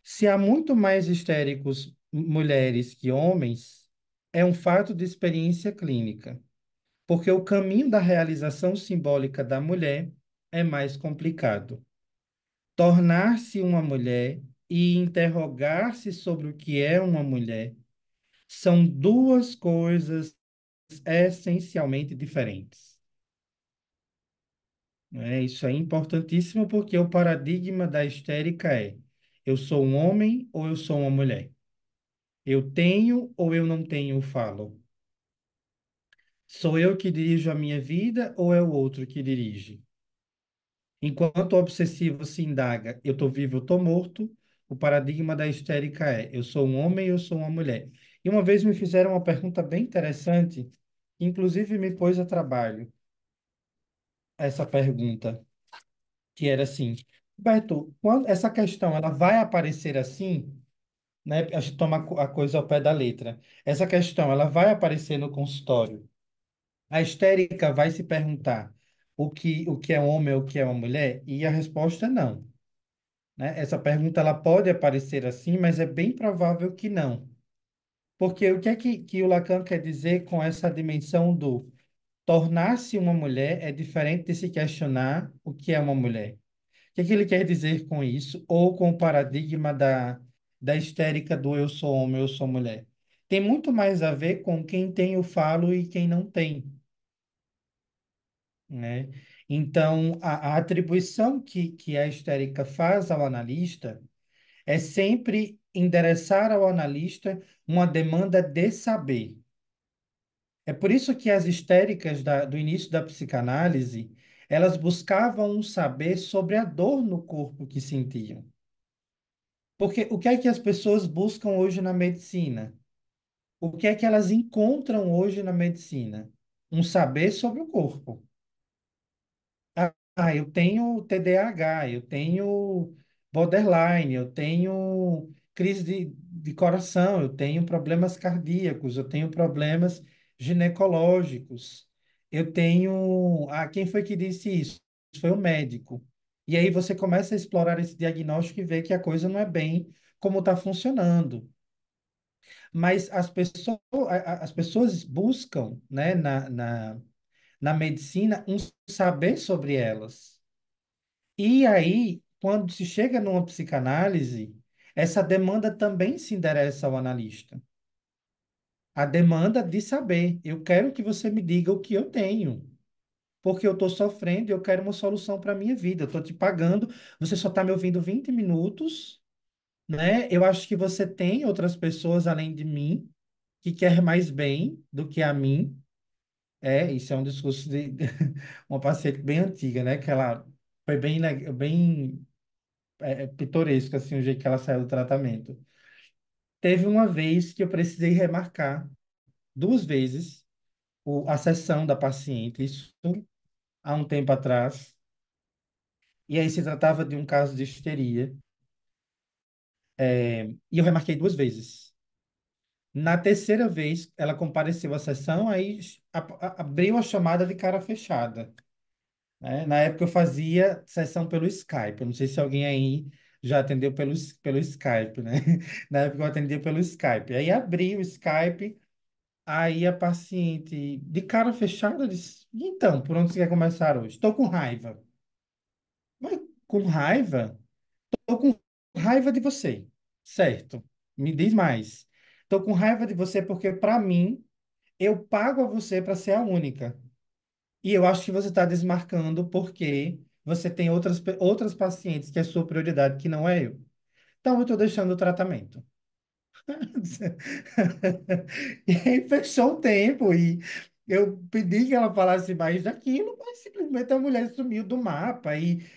se há muito mais histéricos mulheres que homens, é um fato de experiência clínica, porque o caminho da realização simbólica da mulher é mais complicado. Tornar-se uma mulher e interrogar-se sobre o que é uma mulher são duas coisas essencialmente diferentes. Né? Isso é importantíssimo porque o paradigma da histérica é: eu sou um homem ou eu sou uma mulher? Eu tenho ou eu não tenho o falo? Sou eu que dirijo a minha vida ou é o outro que dirige? Enquanto o obsessivo se indaga, eu estou vivo, eu estou morto, o paradigma da histérica é: eu sou um homem, eu sou uma mulher. E uma vez me fizeram uma pergunta bem interessante, que inclusive me pôs a trabalho, essa pergunta, que era assim: Beto, quando essa questão ela vai aparecer assim, né? A gente toma a coisa ao pé da letra. Essa questão ela vai aparecer no consultório. A histérica vai se perguntar o que é um homem ou o que é uma mulher? E a resposta é não, né? Essa pergunta ela pode aparecer assim, mas é bem provável que não. Porque o que é que o Lacan quer dizer com essa dimensão do tornar-se uma mulher é diferente de se questionar o que é uma mulher? O que é que ele quer dizer com isso? Ou com o paradigma da histérica do eu sou homem, eu sou mulher? Tem muito mais a ver com quem tem o falo e quem não tem, né? Então, a atribuição que a histérica faz ao analista é sempre endereçar ao analista uma demanda de saber. É por isso que as histéricas do início da psicanálise, elas buscavam um saber sobre a dor no corpo que sentiam. Porque o que é que as pessoas buscam hoje na medicina? O que é que elas encontram hoje na medicina? Um saber sobre o corpo. Eu tenho TDAH, eu tenho borderline, eu tenho crise de coração, eu tenho problemas cardíacos, eu tenho problemas ginecológicos, eu tenho. Quem foi que disse isso? Foi o médico. E aí você começa a explorar esse diagnóstico e ver que a coisa não é bem como está funcionando. Mas as pessoas buscam, né, na medicina um saber sobre elas. E aí, quando se chega numa psicanálise, essa demanda também se endereça ao analista. A demanda de saber. Eu quero que você me diga o que eu tenho, porque eu estou sofrendo e eu quero uma solução para a minha vida. Eu estou te pagando, você só está me ouvindo 20 minutos, né? Eu acho que você tem outras pessoas além de mim que quer mais bem do que a mim. Isso é um discurso de uma paciente bem antiga, né? Que ela foi bem pitoresco, assim, o jeito que ela saiu do tratamento. Teve uma vez que eu precisei remarcar 2 vezes a sessão da paciente, isso há um tempo atrás, e aí se tratava de um caso de histeria, e eu remarquei 2 vezes. Na terceira vez, ela compareceu à sessão, aí abriu a chamada de cara fechada, né? Na época eu fazia sessão pelo Skype. Eu não sei se alguém aí já atendeu pelo Skype, né? Na época eu atendia pelo Skype. Aí abri o Skype, aí a paciente, de cara fechada, disse: Então, por onde você quer começar hoje? Estou com raiva. Mas com raiva? Estou com raiva de você. Certo. Me diz mais. Estou com raiva de você porque, para mim, eu pago a você para ser a única. E eu acho que você está desmarcando porque você tem outras pacientes que é sua prioridade, que não é eu. Então, eu estou deixando o tratamento. E aí fechou o tempo e eu pedi que ela falasse mais daquilo, mas simplesmente a mulher sumiu do mapa e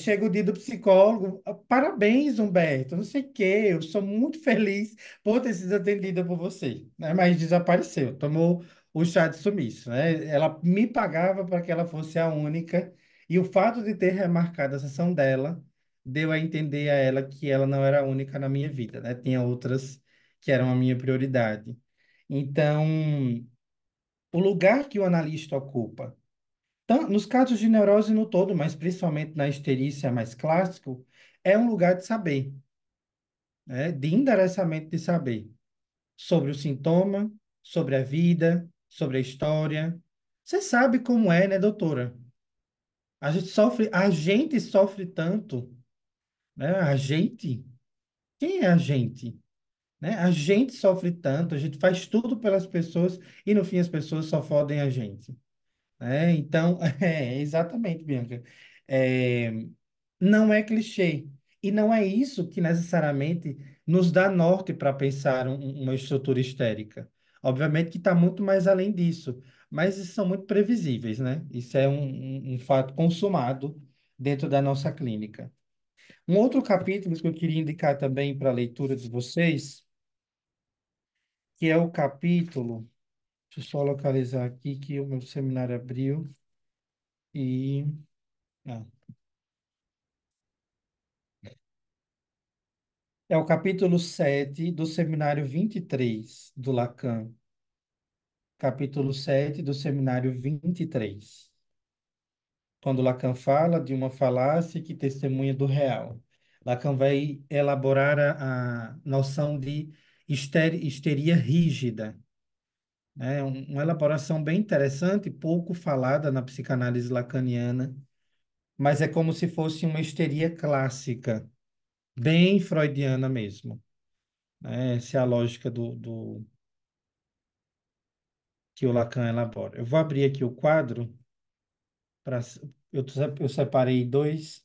chega o dia do psicólogo. Parabéns, Humberto, não sei o quê, eu sou muito feliz por ter sido atendida por você, né? Mas desapareceu, tomou o chá de sumiço, né? Ela me pagava para que ela fosse a única e o fato de ter remarcado a sessão dela deu a entender a ela que ela não era a única na minha vida, né? Tinha outras que eram a minha prioridade. Então, o lugar que o analista ocupa, nos casos de neurose no todo, mas principalmente na histerícia mais clássico, é um lugar de saber, né? De endereçamento de saber sobre o sintoma, sobre a vida, sobre a história. Você sabe como é, né, doutora? A gente sofre tanto, né? A gente, quem é a gente? Né? A gente sofre tanto, a gente faz tudo pelas pessoas e no fim as pessoas só fodem a gente. Né? Então, exatamente, Bianca. É, não é clichê. E não é isso que necessariamente nos dá norte para pensar uma estrutura histérica. Obviamente que está muito mais além disso, mas isso são muito previsíveis, né? Isso é um fato consumado dentro da nossa clínica. Um outro capítulo que eu queria indicar também para a leitura de vocês, que é o capítulo. Deixa eu só localizar aqui que o meu seminário abriu e. Não. É o capítulo 7 do seminário 23 do Lacan. Capítulo 7 do seminário 23. Quando Lacan fala de uma falácia que testemunha do real. Lacan vai elaborar a noção de histeria rígida, né? Uma elaboração bem interessante, pouco falada na psicanálise lacaniana, mas é como se fosse uma histeria clássica, bem freudiana mesmo, né? Essa é a lógica que o Lacan elabora. Eu vou abrir aqui o quadro para eu separei dois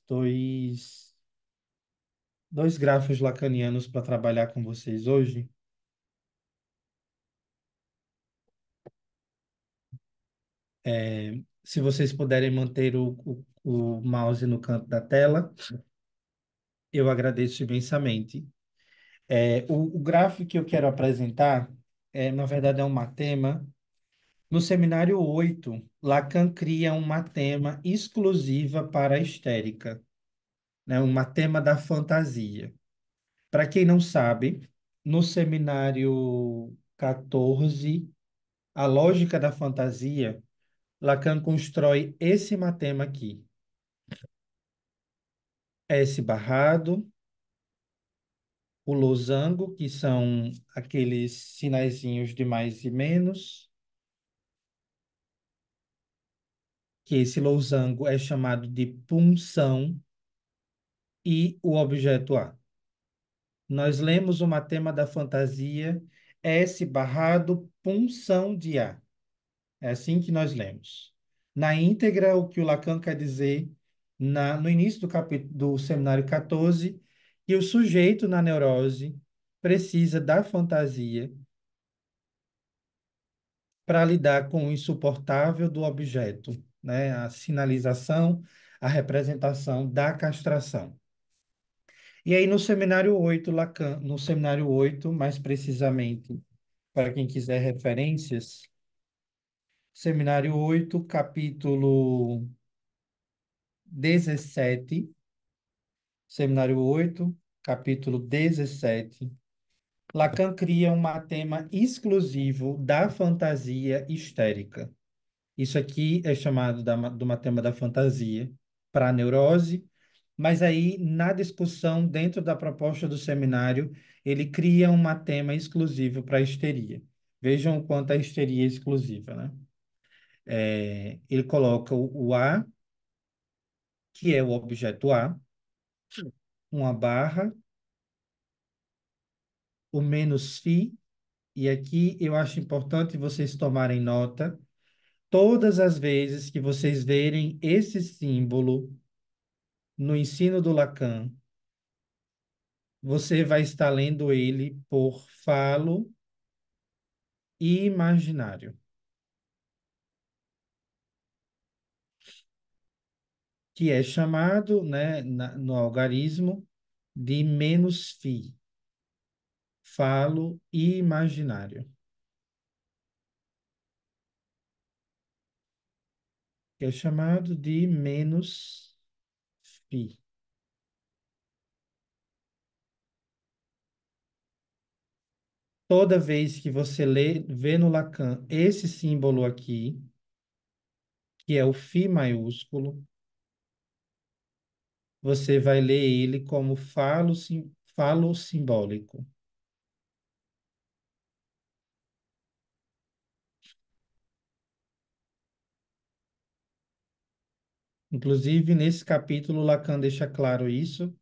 grafos lacanianos para trabalhar com vocês hoje. Se vocês puderem manter o mouse no canto da tela, eu agradeço imensamente. O gráfico que eu quero apresentar, na verdade, é um matema. No seminário 8, Lacan cria um matema exclusiva para a histérica, né? Um matema da fantasia. Para quem não sabe, no seminário 14, a lógica da fantasia, Lacan constrói esse matema aqui. S barrado, o losango, que são aqueles sinaizinhos de mais e menos, que esse losango é chamado de punção, e o objeto A. Nós lemos o matema da fantasia S barrado punção de A. É assim que nós lemos. Na íntegra, o que o Lacan quer dizer no início do capítulo do seminário 14, que o sujeito na neurose precisa da fantasia para lidar com o insuportável do objeto, né? A sinalização, a representação da castração. E aí no seminário 8 Lacan, no seminário 8 mais precisamente, para quem quiser referências, seminário 8 capítulo 17, seminário 8 capítulo 17, Lacan cria um tema exclusivo da fantasia histérica. Isso aqui é chamado do matema da fantasia para a neurose, mas aí, na discussão dentro da proposta do seminário, ele cria um matema exclusivo para a histeria. Vejam o quanto a histeria é exclusiva, né? Ele coloca o A, que é o objeto A, uma barra, o menos φ, e aqui eu acho importante vocês tomarem nota, todas as vezes que vocês verem esse símbolo no ensino do Lacan, você vai estar lendo ele por falo imaginário, que é chamado, né, no algarismo de menos φ, falo imaginário, que é chamado de menos φ. Toda vez que você vê no Lacan esse símbolo aqui, que é o φ maiúsculo, você vai ler ele como falo simbólico. Inclusive, nesse capítulo, Lacan deixa claro isso.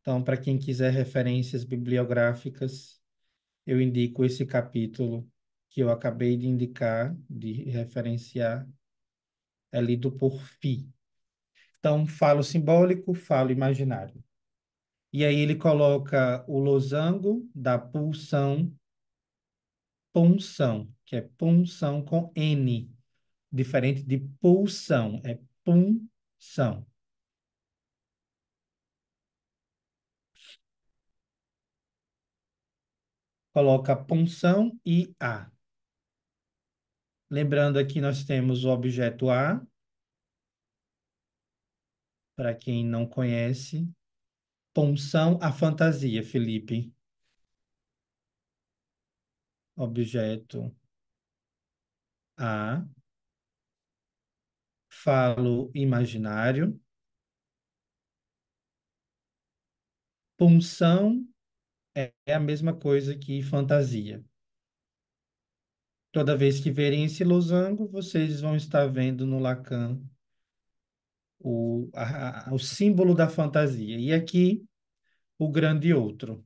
Então, para quem quiser referências bibliográficas, eu indico esse capítulo que eu acabei de indicar, de referenciar, é lido por Phi. Então, falo simbólico, falo imaginário. E aí ele coloca o losango da pulsão, punção, que é punção com N, diferente de pulsão, é punção. Coloca punção e A. Lembrando aqui, nós temos o objeto A, para quem não conhece. Punção, a fantasia, Felipe. Objeto A. Falo imaginário. Punção é a mesma coisa que fantasia. Toda vez que verem esse losango, vocês vão estar vendo no Lacan o símbolo da fantasia. E aqui, o grande outro.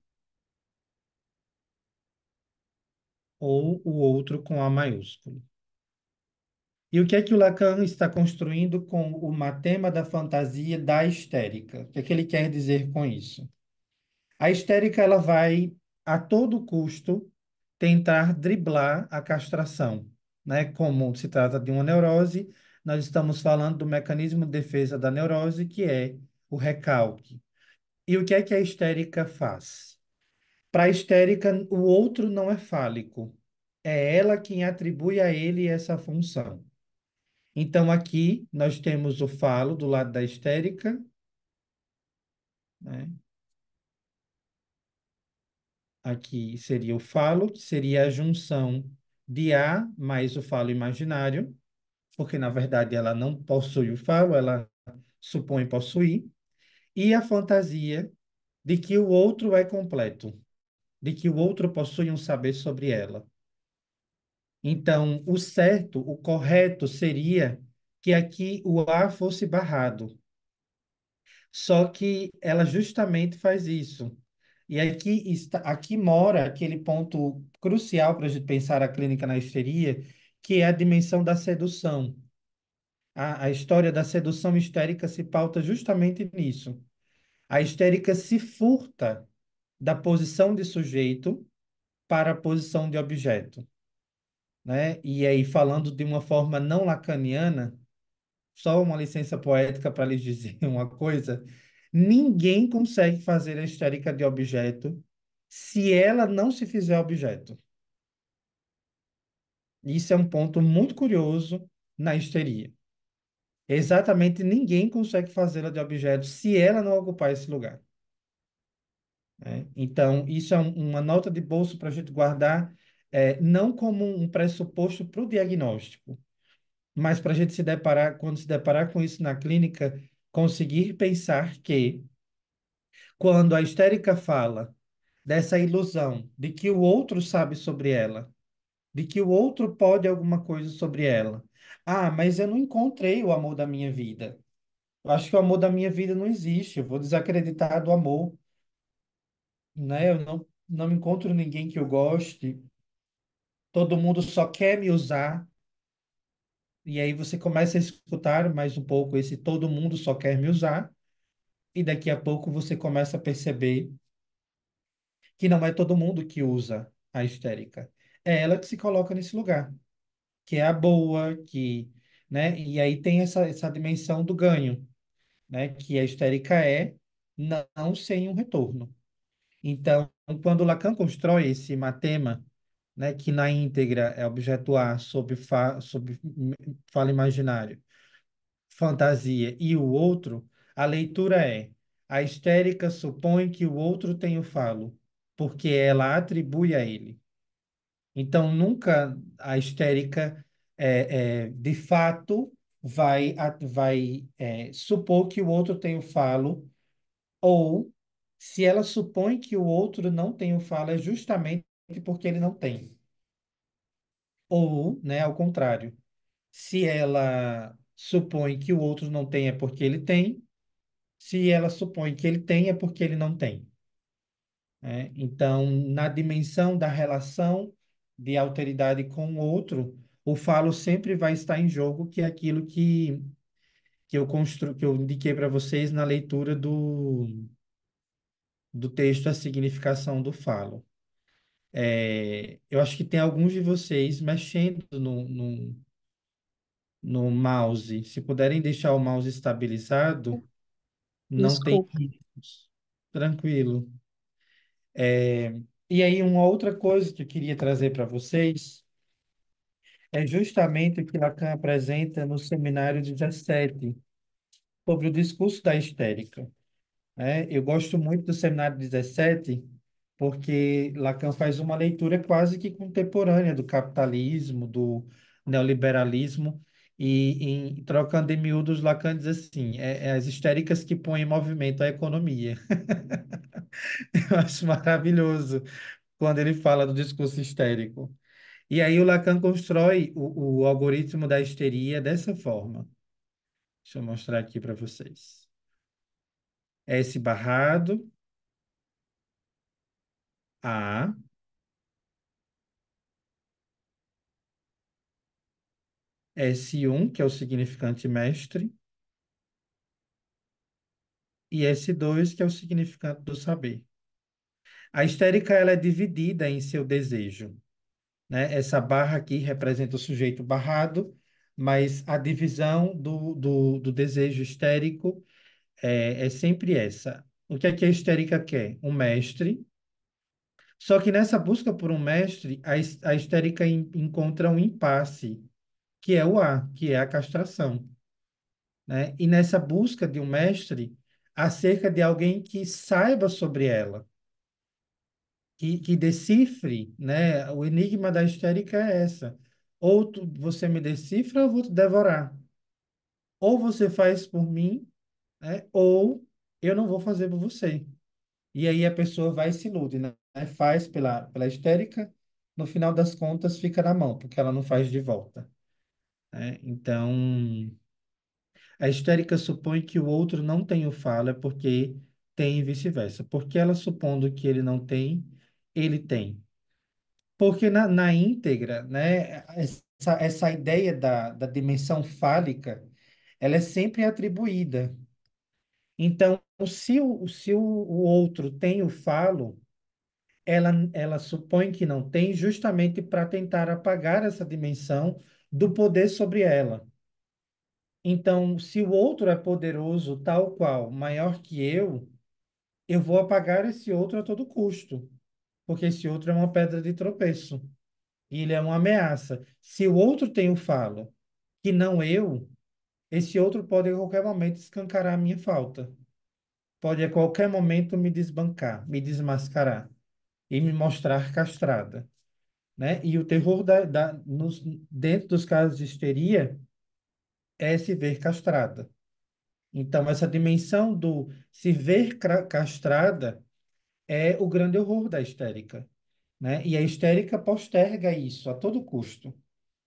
Ou o outro com A maiúsculo. E o que é que o Lacan está construindo com o matema da fantasia da histérica? O que é que ele quer dizer com isso? A histérica ela vai, a todo custo, tentar driblar a castração, né? Como se trata de uma neurose, nós estamos falando do mecanismo de defesa da neurose, que é o recalque. E o que é que a histérica faz? Para a histérica, o outro não é fálico. É ela quem atribui a ele essa função. Então, aqui nós temos o falo do lado da histérica, né? Aqui seria o falo, que seria a junção de A mais o falo imaginário, porque na verdade ela não possui o falo, ela supõe possuir, e a fantasia de que o outro é completo, de que o outro possui um saber sobre ela. Então, o certo, o correto seria que aqui o A fosse barrado. Só que ela justamente faz isso. E aqui mora aquele ponto crucial para a gente pensar a clínica na histeria, que é a dimensão da sedução. A história da sedução histérica se pauta justamente nisso. A histérica se furta da posição de sujeito para a posição de objeto, né? E aí, falando de uma forma não lacaniana, só uma licença poética para lhes dizer uma coisa: ninguém consegue fazer a histérica de objeto se ela não se fizer objeto. Isso é um ponto muito curioso na histeria. Exatamente ninguém consegue fazê-la de objeto se ela não ocupar esse lugar. né? Então, isso é uma nota de bolso para a gente guardar, não como um pressuposto para o diagnóstico, mas para a gente se deparar, quando se deparar com isso na clínica, conseguir pensar que, quando a histérica fala dessa ilusão de que o outro sabe sobre ela, de que o outro pode alguma coisa sobre ela. Ah, mas eu não encontrei o amor da minha vida. Eu acho que o amor da minha vida não existe. Eu vou desacreditar do amor, né? Eu não encontro ninguém que eu goste. Todo mundo só quer me usar. E aí você começa a escutar mais um pouco esse todo mundo só quer me usar. E daqui a pouco você começa a perceber que não é todo mundo que usa a histérica. É ela que se coloca nesse lugar, que é a boa, que, né? E aí tem essa dimensão do ganho, né? Que a histérica é não sem um retorno. Então, quando Lacan constrói esse matema, né, que na íntegra é objeto A sob fala imaginário, fantasia e o outro, a leitura é: a histérica supõe que o outro tem o falo, porque ela atribui a ele. Então, nunca a histérica, de fato, vai supor que o outro tem o falo, ou se ela supõe que o outro não tem o falo, é justamente porque ele não tem. Ou, né, ao contrário, se ela supõe que o outro não tem, é porque ele tem, se ela supõe que ele tem, é porque ele não tem, né? Então, na dimensão da relação de alteridade com o outro, o falo sempre vai estar em jogo, que é aquilo que eu indiquei para vocês na leitura do texto A Significação do Falo. Eu acho que tem alguns de vocês mexendo no mouse. Se puderem deixar o mouse estabilizado, não tem Desculpa. riscos. Tranquilo. E aí, uma outra coisa que eu queria trazer para vocês é justamente o que Lacan apresenta no seminário 17, sobre o discurso da histérica, né? Eu gosto muito do seminário 17, porque Lacan faz uma leitura quase que contemporânea do capitalismo, do neoliberalismo, e trocando em miúdos, Lacan diz assim: é as histéricas que põem em movimento a economia. Eu acho maravilhoso quando ele fala do discurso histérico. E aí o Lacan constrói o algoritmo da histeria dessa forma. Deixa eu mostrar aqui para vocês. S barrado, A, S1, que é o significante mestre, e S2, que é o significante do saber. A histérica ela é dividida em seu desejo, né? Essa barra aqui representa o sujeito barrado, mas a divisão do desejo histérico é sempre essa. O que a histérica quer? Um mestre. Só que nessa busca por um mestre, a histérica encontra um impasse, que é o A, que é a castração, né? E nessa busca de um mestre, acerca de alguém que saiba sobre ela, que decifre, né? O enigma da histérica é essa. Ou você me decifra, ou eu vou te devorar. Ou você faz por mim, né? Ou eu não vou fazer por você. E aí a pessoa vai e se ilude, né? Faz pela histérica, no final das contas fica na mão, porque ela não faz de volta, né? Então, a histérica supõe que o outro não tem o falo, é porque tem e vice-versa. Porque ela supondo que ele não tem, ele tem. Porque na íntegra, né, essa ideia da dimensão fálica, ela é sempre atribuída. Então, se o outro tem o falo, ela supõe que não tem, justamente para tentar apagar essa dimensão do poder sobre ela. Então, se o outro é poderoso, tal qual, maior que eu vou apagar esse outro a todo custo, porque esse outro é uma pedra de tropeço e ele é uma ameaça. Se o outro tem o falo, que não eu, esse outro pode a qualquer momento escancarar a minha falta. pode a qualquer momento me desbancar, me desmascarar e me mostrar castrada, né? E o terror dentro dos casos de histeria é se ver castrada. Então, essa dimensão do se ver castrada é o grande horror da histérica, né? E a histérica posterga isso a todo custo,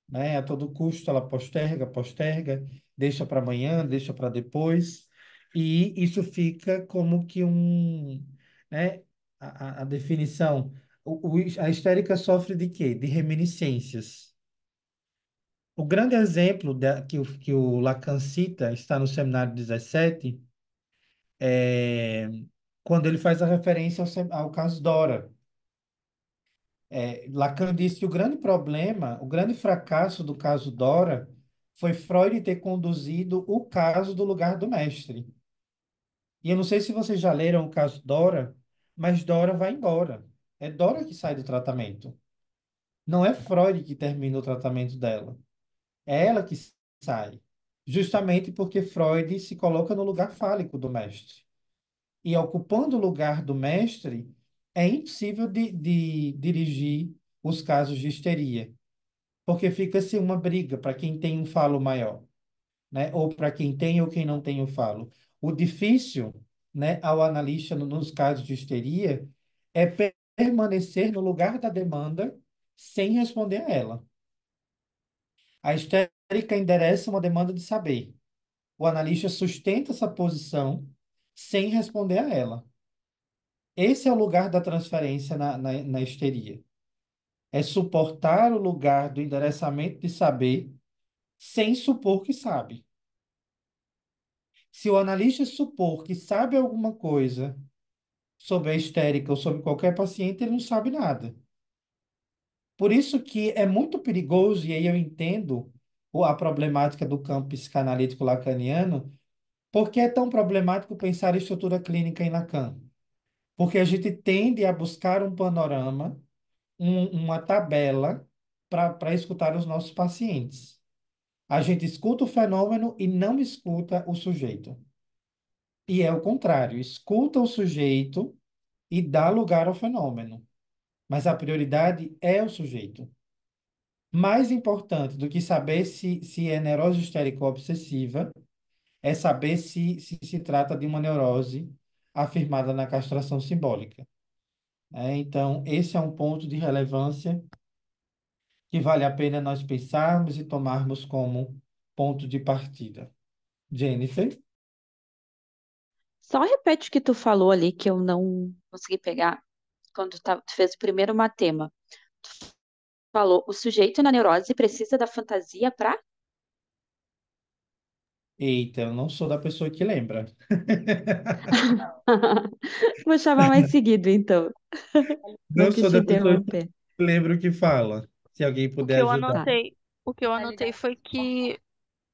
né? A todo custo ela posterga, posterga, deixa para amanhã, deixa para depois, e isso fica como que né? A definição, a histérica sofre de quê? De reminiscências. O grande exemplo que o Lacan cita está no Seminário 17, é quando ele faz a referência ao caso Dora. Lacan disse que o grande problema, o grande fracasso do caso Dora foi Freud ter conduzido o caso do lugar do mestre. E eu não sei se vocês já leram o caso Dora, mas Dora vai embora. É Dora que sai do tratamento. Não é Freud que termina o tratamento dela. É ela que sai. Justamente porque Freud se coloca no lugar fálico do mestre. E ocupando o lugar do mestre, é impossível de dirigir os casos de histeria, porque fica-se uma briga para quem tem um falo maior, né? Ou para quem tem ou quem não tem o falo. O difícil, né, ao analista nos casos de histeria é permanecer no lugar da demanda sem responder a ela. A histérica endereça uma demanda de saber. O analista sustenta essa posição sem responder a ela. Esse é o lugar da transferência na histeria. É suportar o lugar do endereçamento de saber sem supor que sabe. Se o analista supor que sabe alguma coisa sobre a histérica ou sobre qualquer paciente, ele não sabe nada. Por isso que é muito perigoso, e aí eu entendo a problemática do campo psicanalítico lacaniano, porque é tão problemático pensar em estrutura clínica em Lacan. Porque a gente tende a buscar um panorama, uma tabela para escutar os nossos pacientes. A gente escuta o fenômeno e não escuta o sujeito. E é o contrário, escuta o sujeito e dá lugar ao fenômeno. Mas a prioridade é o sujeito. Mais importante do que saber se é neurose histérica ou obsessiva, é saber se trata de uma neurose afirmada na castração simbólica. Então, esse é um ponto de relevância que vale a pena nós pensarmos e tomarmos como ponto de partida. Jennifer? Só repete o que tu falou ali, que eu não consegui pegar quando tu fez o primeiro matema. Falou, o sujeito na neurose precisa da fantasia para. Eita, eu não sou da pessoa que lembra. Vou chamar mais seguido, então. Não Não quis sou te da pessoa que interromper. lembra o que fala. Se alguém O que puder eu ajudar. Tá. anotei, o que eu anotei foi que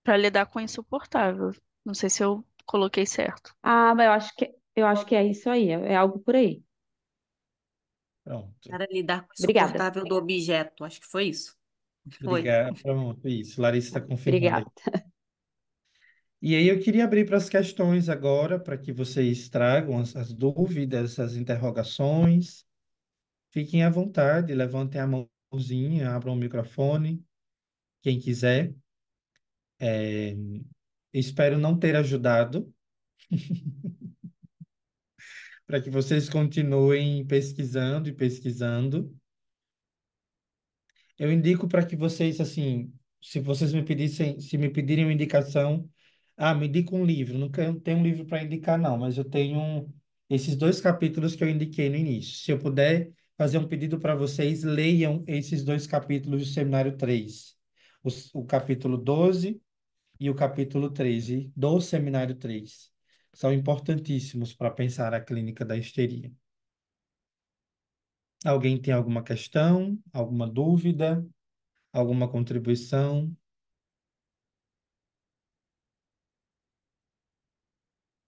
para lidar com o insuportável. Não sei se eu coloquei certo. Ah, mas eu acho que é isso aí, é algo por aí. Pronto. Para lidar com o Obrigada. insuportável do objeto. Acho que foi isso. Foi. Obrigado. Pronto, isso. Larissa está confirmando Obrigada. aqui. E aí eu queria abrir para as questões agora, para que vocês tragam as dúvidas, as interrogações. Fiquem à vontade, levantem a mãozinha, abram o microfone, quem quiser. É, espero não ter ajudado, para que vocês continuem pesquisando e pesquisando. Eu indico para que vocês, assim, se vocês me pedissem, se me pedirem uma indicação, me indica um livro. Não tenho um livro para indicar, não, mas eu tenho esses dois capítulos que eu indiquei no início. Se eu puder fazer um pedido para vocês, leiam esses dois capítulos do Seminário 3. O capítulo 12 e o capítulo 13 do Seminário 3. São importantíssimos para pensar a clínica da histeria. Alguém tem alguma questão, alguma dúvida? Alguma contribuição?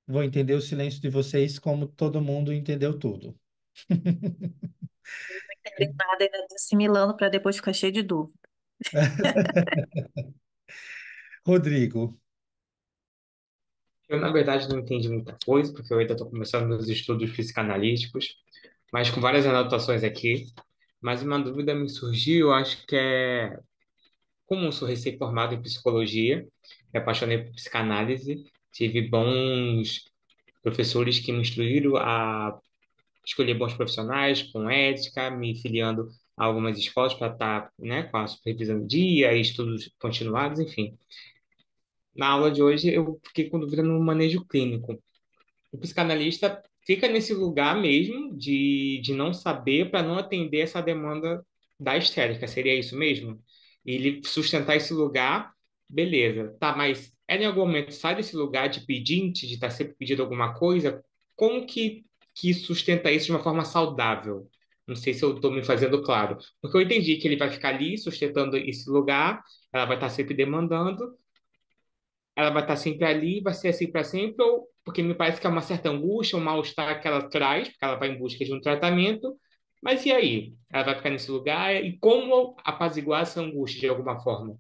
Vou entender o silêncio de vocês como todo mundo entendeu tudo. Entendendo nada, ainda tô assimilando para depois ficar cheio de dúvida. Rodrigo, Eu, na verdade, não entendi muita coisa, porque eu ainda estou começando meus estudos psicanalíticos, mas com várias anotações aqui. Mas uma dúvida me surgiu, eu acho que é como eu sou recém-formado em psicologia, me apaixonei por psicanálise, tive bons professores que me instruíram a escolher bons profissionais com ética, me filiando a algumas escolas para estar, né, com a supervisão em dia, estudos continuados, enfim. Na aula de hoje eu fiquei com dúvida no manejo clínico. O psicanalista fica nesse lugar mesmo de não saber para não atender essa demanda da histérica. Seria isso mesmo? E ele sustentar esse lugar, beleza. Tá, mas ela em algum momento sai desse lugar de pedinte, de estar sempre pedindo alguma coisa? Como que sustenta isso de uma forma saudável? Não sei se eu estou me fazendo claro. Porque eu entendi que ele vai ficar ali sustentando esse lugar, ela vai estar sempre demandando, ela vai estar sempre ali, vai ser assim para sempre, ou porque me parece que é uma certa angústia, um mal-estar que ela traz, porque ela vai em busca de um tratamento. Mas e aí? Ela vai ficar nesse lugar e como apaziguar essa angústia de alguma forma?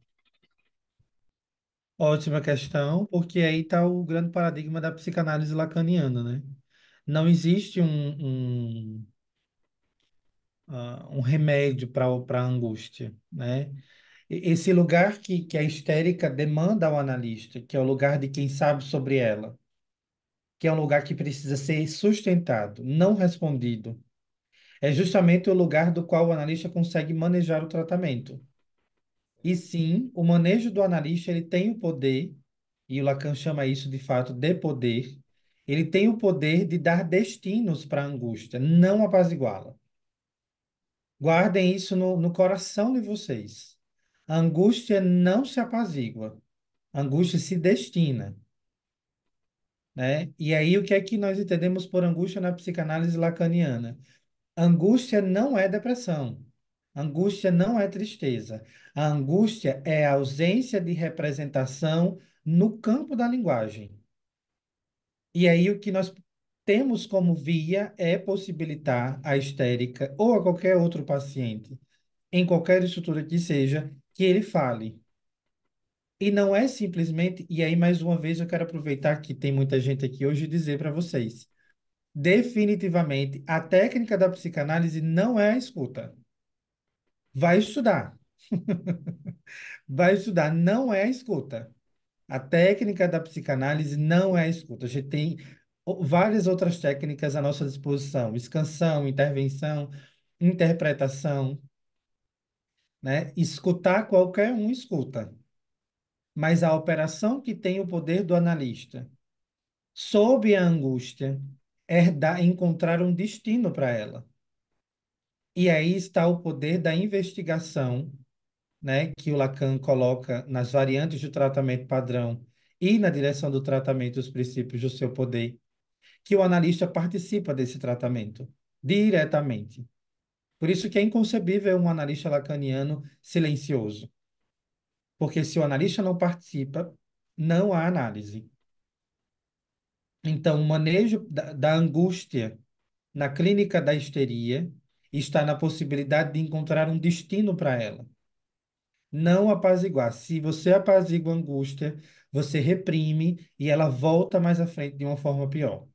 Ótima questão, porque aí está o grande paradigma da psicanálise lacaniana, né? Não existe um remédio para a angústia, né? Esse lugar que a histérica demanda ao analista, que é o lugar de quem sabe sobre ela, que é um lugar que precisa ser sustentado, não respondido, é justamente o lugar do qual o analista consegue manejar o tratamento. E sim, o manejo do analista, ele tem o poder, e o Lacan chama isso de fato de poder, ele tem o poder de dar destinos para a angústia, não apaziguá-la. Guardem isso no coração de vocês. A angústia não se apazigua, a angústia se destina, né? E aí, o que é que nós entendemos por angústia na psicanálise lacaniana? Angústia não é depressão. Angústia não é tristeza. A angústia é a ausência de representação no campo da linguagem. E aí o que nós temos como via é possibilitar a histérica ou a qualquer outro paciente, em qualquer estrutura que seja, que ele fale. E não é simplesmente, e aí mais uma vez eu quero aproveitar que tem muita gente aqui hoje e dizer para vocês, definitivamente a técnica da psicanálise não é a escuta. Vai estudar. Vai estudar, não é a escuta. A técnica da psicanálise não é a escuta. A gente tem várias outras técnicas à nossa disposição: escansão, intervenção, interpretação, né? Escutar qualquer um escuta, mas a operação que tem o poder do analista sob a angústia é encontrar um destino para ela. E aí está o poder da investigação, né, que o Lacan coloca nas variantes do tratamento padrão e na direção do tratamento dos princípios do seu poder, que o analista participa desse tratamento diretamente. Por isso que é inconcebível um analista lacaniano silencioso, porque se o analista não participa, não há análise. Então, o manejo da angústia na clínica da histeria está na possibilidade de encontrar um destino para ela. Não apaziguar. Se você apazigua a angústia, você reprime e ela volta mais à frente de uma forma pior.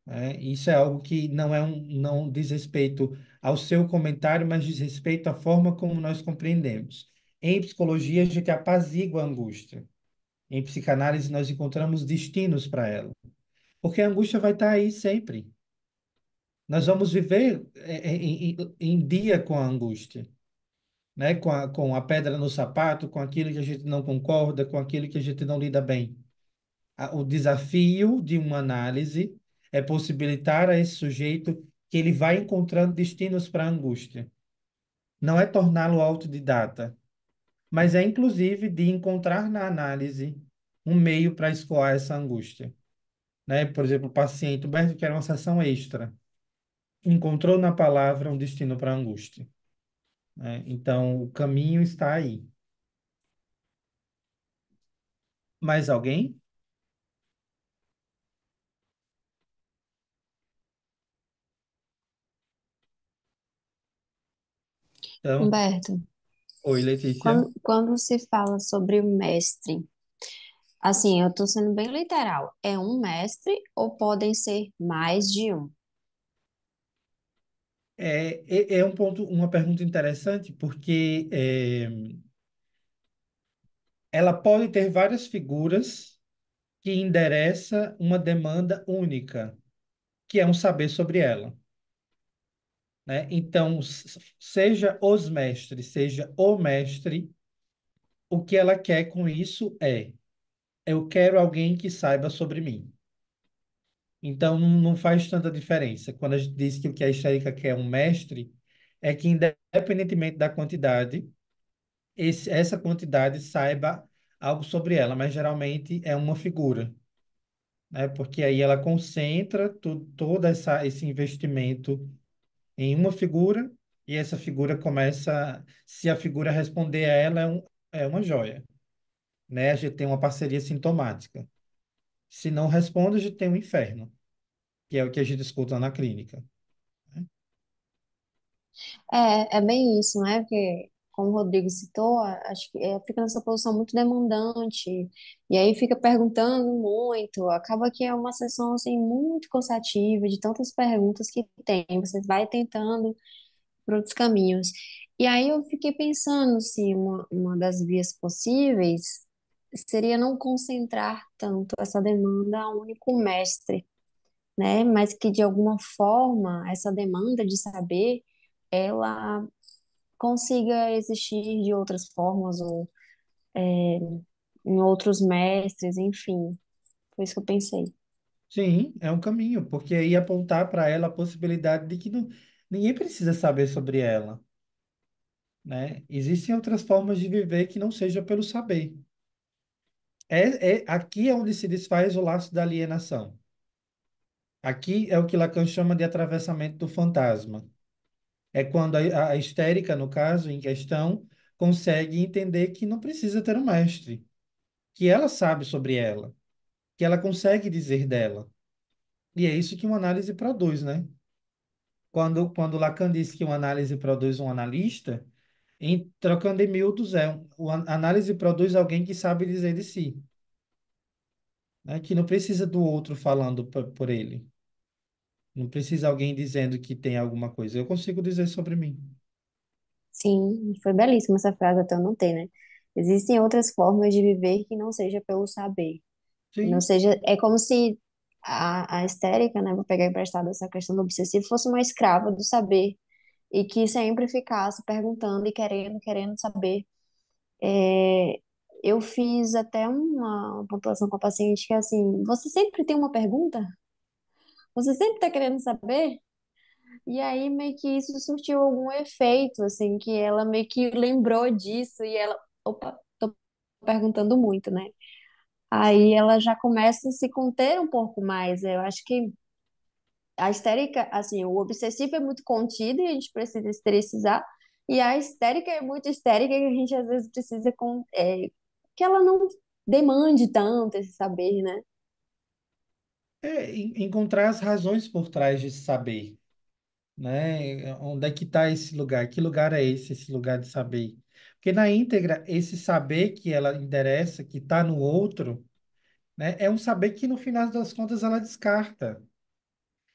Né? Isso é algo que não diz respeito ao seu comentário, mas diz respeito à forma como nós compreendemos. Em psicologia, a gente apazigua a angústia. Em psicanálise, nós encontramos destinos para ela. Porque a angústia vai estar aí sempre. Nós vamos viver em dia com a angústia, né? Com a pedra no sapato, com aquilo que a gente não concorda, com aquilo que a gente não lida bem. O desafio de uma análise é possibilitar a esse sujeito que ele vai encontrando destinos para a angústia. Não é torná-lo autodidata, mas é inclusive de encontrar na análise um meio para escoar essa angústia. Né? Por exemplo, o paciente, o Humberto quer uma sessão extra, encontrou na palavra um destino para a angústia. Né? Então, o caminho está aí. Mais alguém? Então, Humberto, oi, Letícia. quando se fala sobre o mestre, Assim, eu tô sendo bem literal. É um mestre ou podem ser mais de um? É um ponto, uma pergunta interessante, porque ela pode ter várias figuras que endereça uma demanda única, que é um saber sobre ela, né? Então, seja os mestres, seja o mestre, o que ela quer com isso eu quero alguém que saiba sobre mim. Então, não faz tanta diferença. Quando a gente diz que o que a histérica quer um mestre, é que independentemente da quantidade, essa quantidade saiba algo sobre ela, mas geralmente é uma figura, né? Porque aí ela concentra todo esse investimento em uma figura e essa figura começa, se a figura responder a ela, é uma joia, né? A gente tem uma parceria sintomática. Se não responde, a gente tem um inferno, que é o que a gente escuta na clínica, né? É bem isso, né? Porque, como o Rodrigo citou, acho que fica nessa posição muito demandante, e aí fica perguntando muito, acaba que é uma sessão, assim, muito cansativa, de tantas perguntas que tem, você vai tentando por outros caminhos. E aí eu fiquei pensando se uma das vias possíveis seria não concentrar tanto essa demanda a um único mestre, né? Mas que de alguma forma essa demanda de saber ela consiga existir de outras formas ou em outros mestres, enfim. Foi isso que eu pensei. Sim, é um caminho, porque aí apontar para ela a possibilidade de que ninguém precisa saber sobre ela, né? Existem outras formas de viver que não seja pelo saber. Aqui é onde se desfaz o laço da alienação. Aqui é o que Lacan chama de atravessamento do fantasma. É quando a histérica, no caso em questão, consegue entender que não precisa ter um mestre, que ela sabe sobre ela, que ela consegue dizer dela. E é isso que uma análise produz, né? Quando Lacan diz que uma análise produz um analista, trocando em miúdos, a análise produz alguém que sabe dizer de si, né? Que não precisa do outro falando por ele. Não precisa alguém dizendo que tem alguma coisa. Eu consigo dizer sobre mim. Sim, foi belíssima essa frase, até eu notei, né? Existem outras formas de viver que não seja pelo saber. Que não Sim, seja, é como se a histérica, né, vou pegar emprestado essa questão do obsessivo, fosse uma escrava do saber e que sempre ficasse perguntando e querendo saber. É, eu fiz até uma pontuação com a paciente que é assim, você sempre tem uma pergunta? Você sempre está querendo saber? E aí meio que isso surtiu algum efeito, assim, que ela meio que lembrou disso e ela, opa, tô perguntando muito, né? Aí ela já começa a se conter um pouco mais. Eu acho que a histérica, assim, o obsessivo é muito contido e a gente precisa estressizar, e a histérica é muito histérica e a gente às vezes precisa que ela não demande tanto esse saber, né? encontrar as razões por trás de saber, né? Onde é que está esse lugar? Que lugar é esse lugar de saber? Porque na íntegra, esse saber que ela endereça, que está no outro, né? É um saber que no final das contas ela descarta.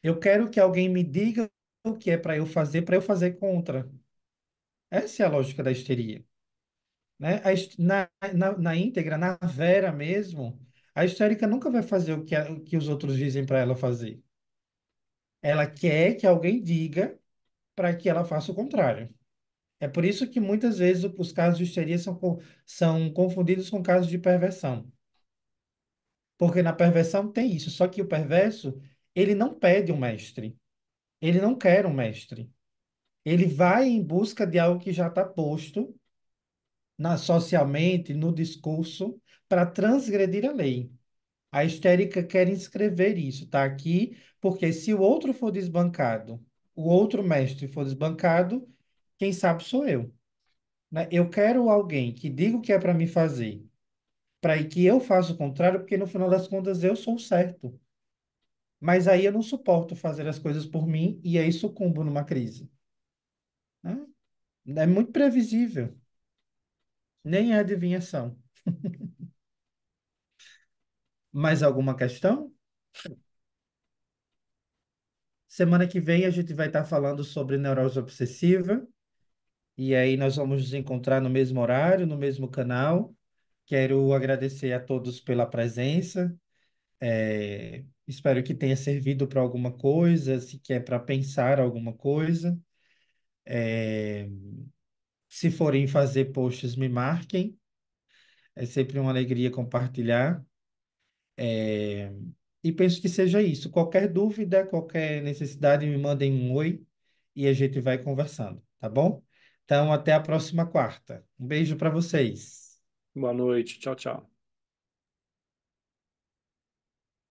Eu quero que alguém me diga o que é para eu fazer contra. Essa é a lógica da histeria, né? Na íntegra, na vera mesmo, a histérica nunca vai fazer o que os outros dizem para ela fazer. Ela quer que alguém diga para que ela faça o contrário. É por isso que muitas vezes os casos de histeria são confundidos com casos de perversão. Porque na perversão tem isso, só que o perverso, ele não pede um mestre, ele não quer um mestre. Ele vai em busca de algo que já está posto socialmente, no discurso, para transgredir a lei. A histérica quer inscrever isso, está aqui, porque se o outro for desbancado, o outro mestre for desbancado, quem sabe sou eu, né? Eu quero alguém que diga o que é para me fazer, para que eu faça o contrário, porque no final das contas eu sou o certo. Mas aí eu não suporto fazer as coisas por mim e aí sucumbo numa crise, né? É muito previsível, nem é adivinhação. Mais alguma questão? Semana que vem a gente vai estar falando sobre neurose obsessiva. E aí nós vamos nos encontrar no mesmo horário, no mesmo canal. Quero agradecer a todos pela presença. Espero que tenha servido para alguma coisa, se quer para pensar alguma coisa. É, Se forem fazer posts, me marquem. É sempre uma alegria compartilhar. É, E penso que seja isso. Qualquer dúvida, qualquer necessidade, me mandem um oi e a gente vai conversando, tá bom? Então, até a próxima quarta. Um beijo para vocês. Boa noite. Tchau, tchau.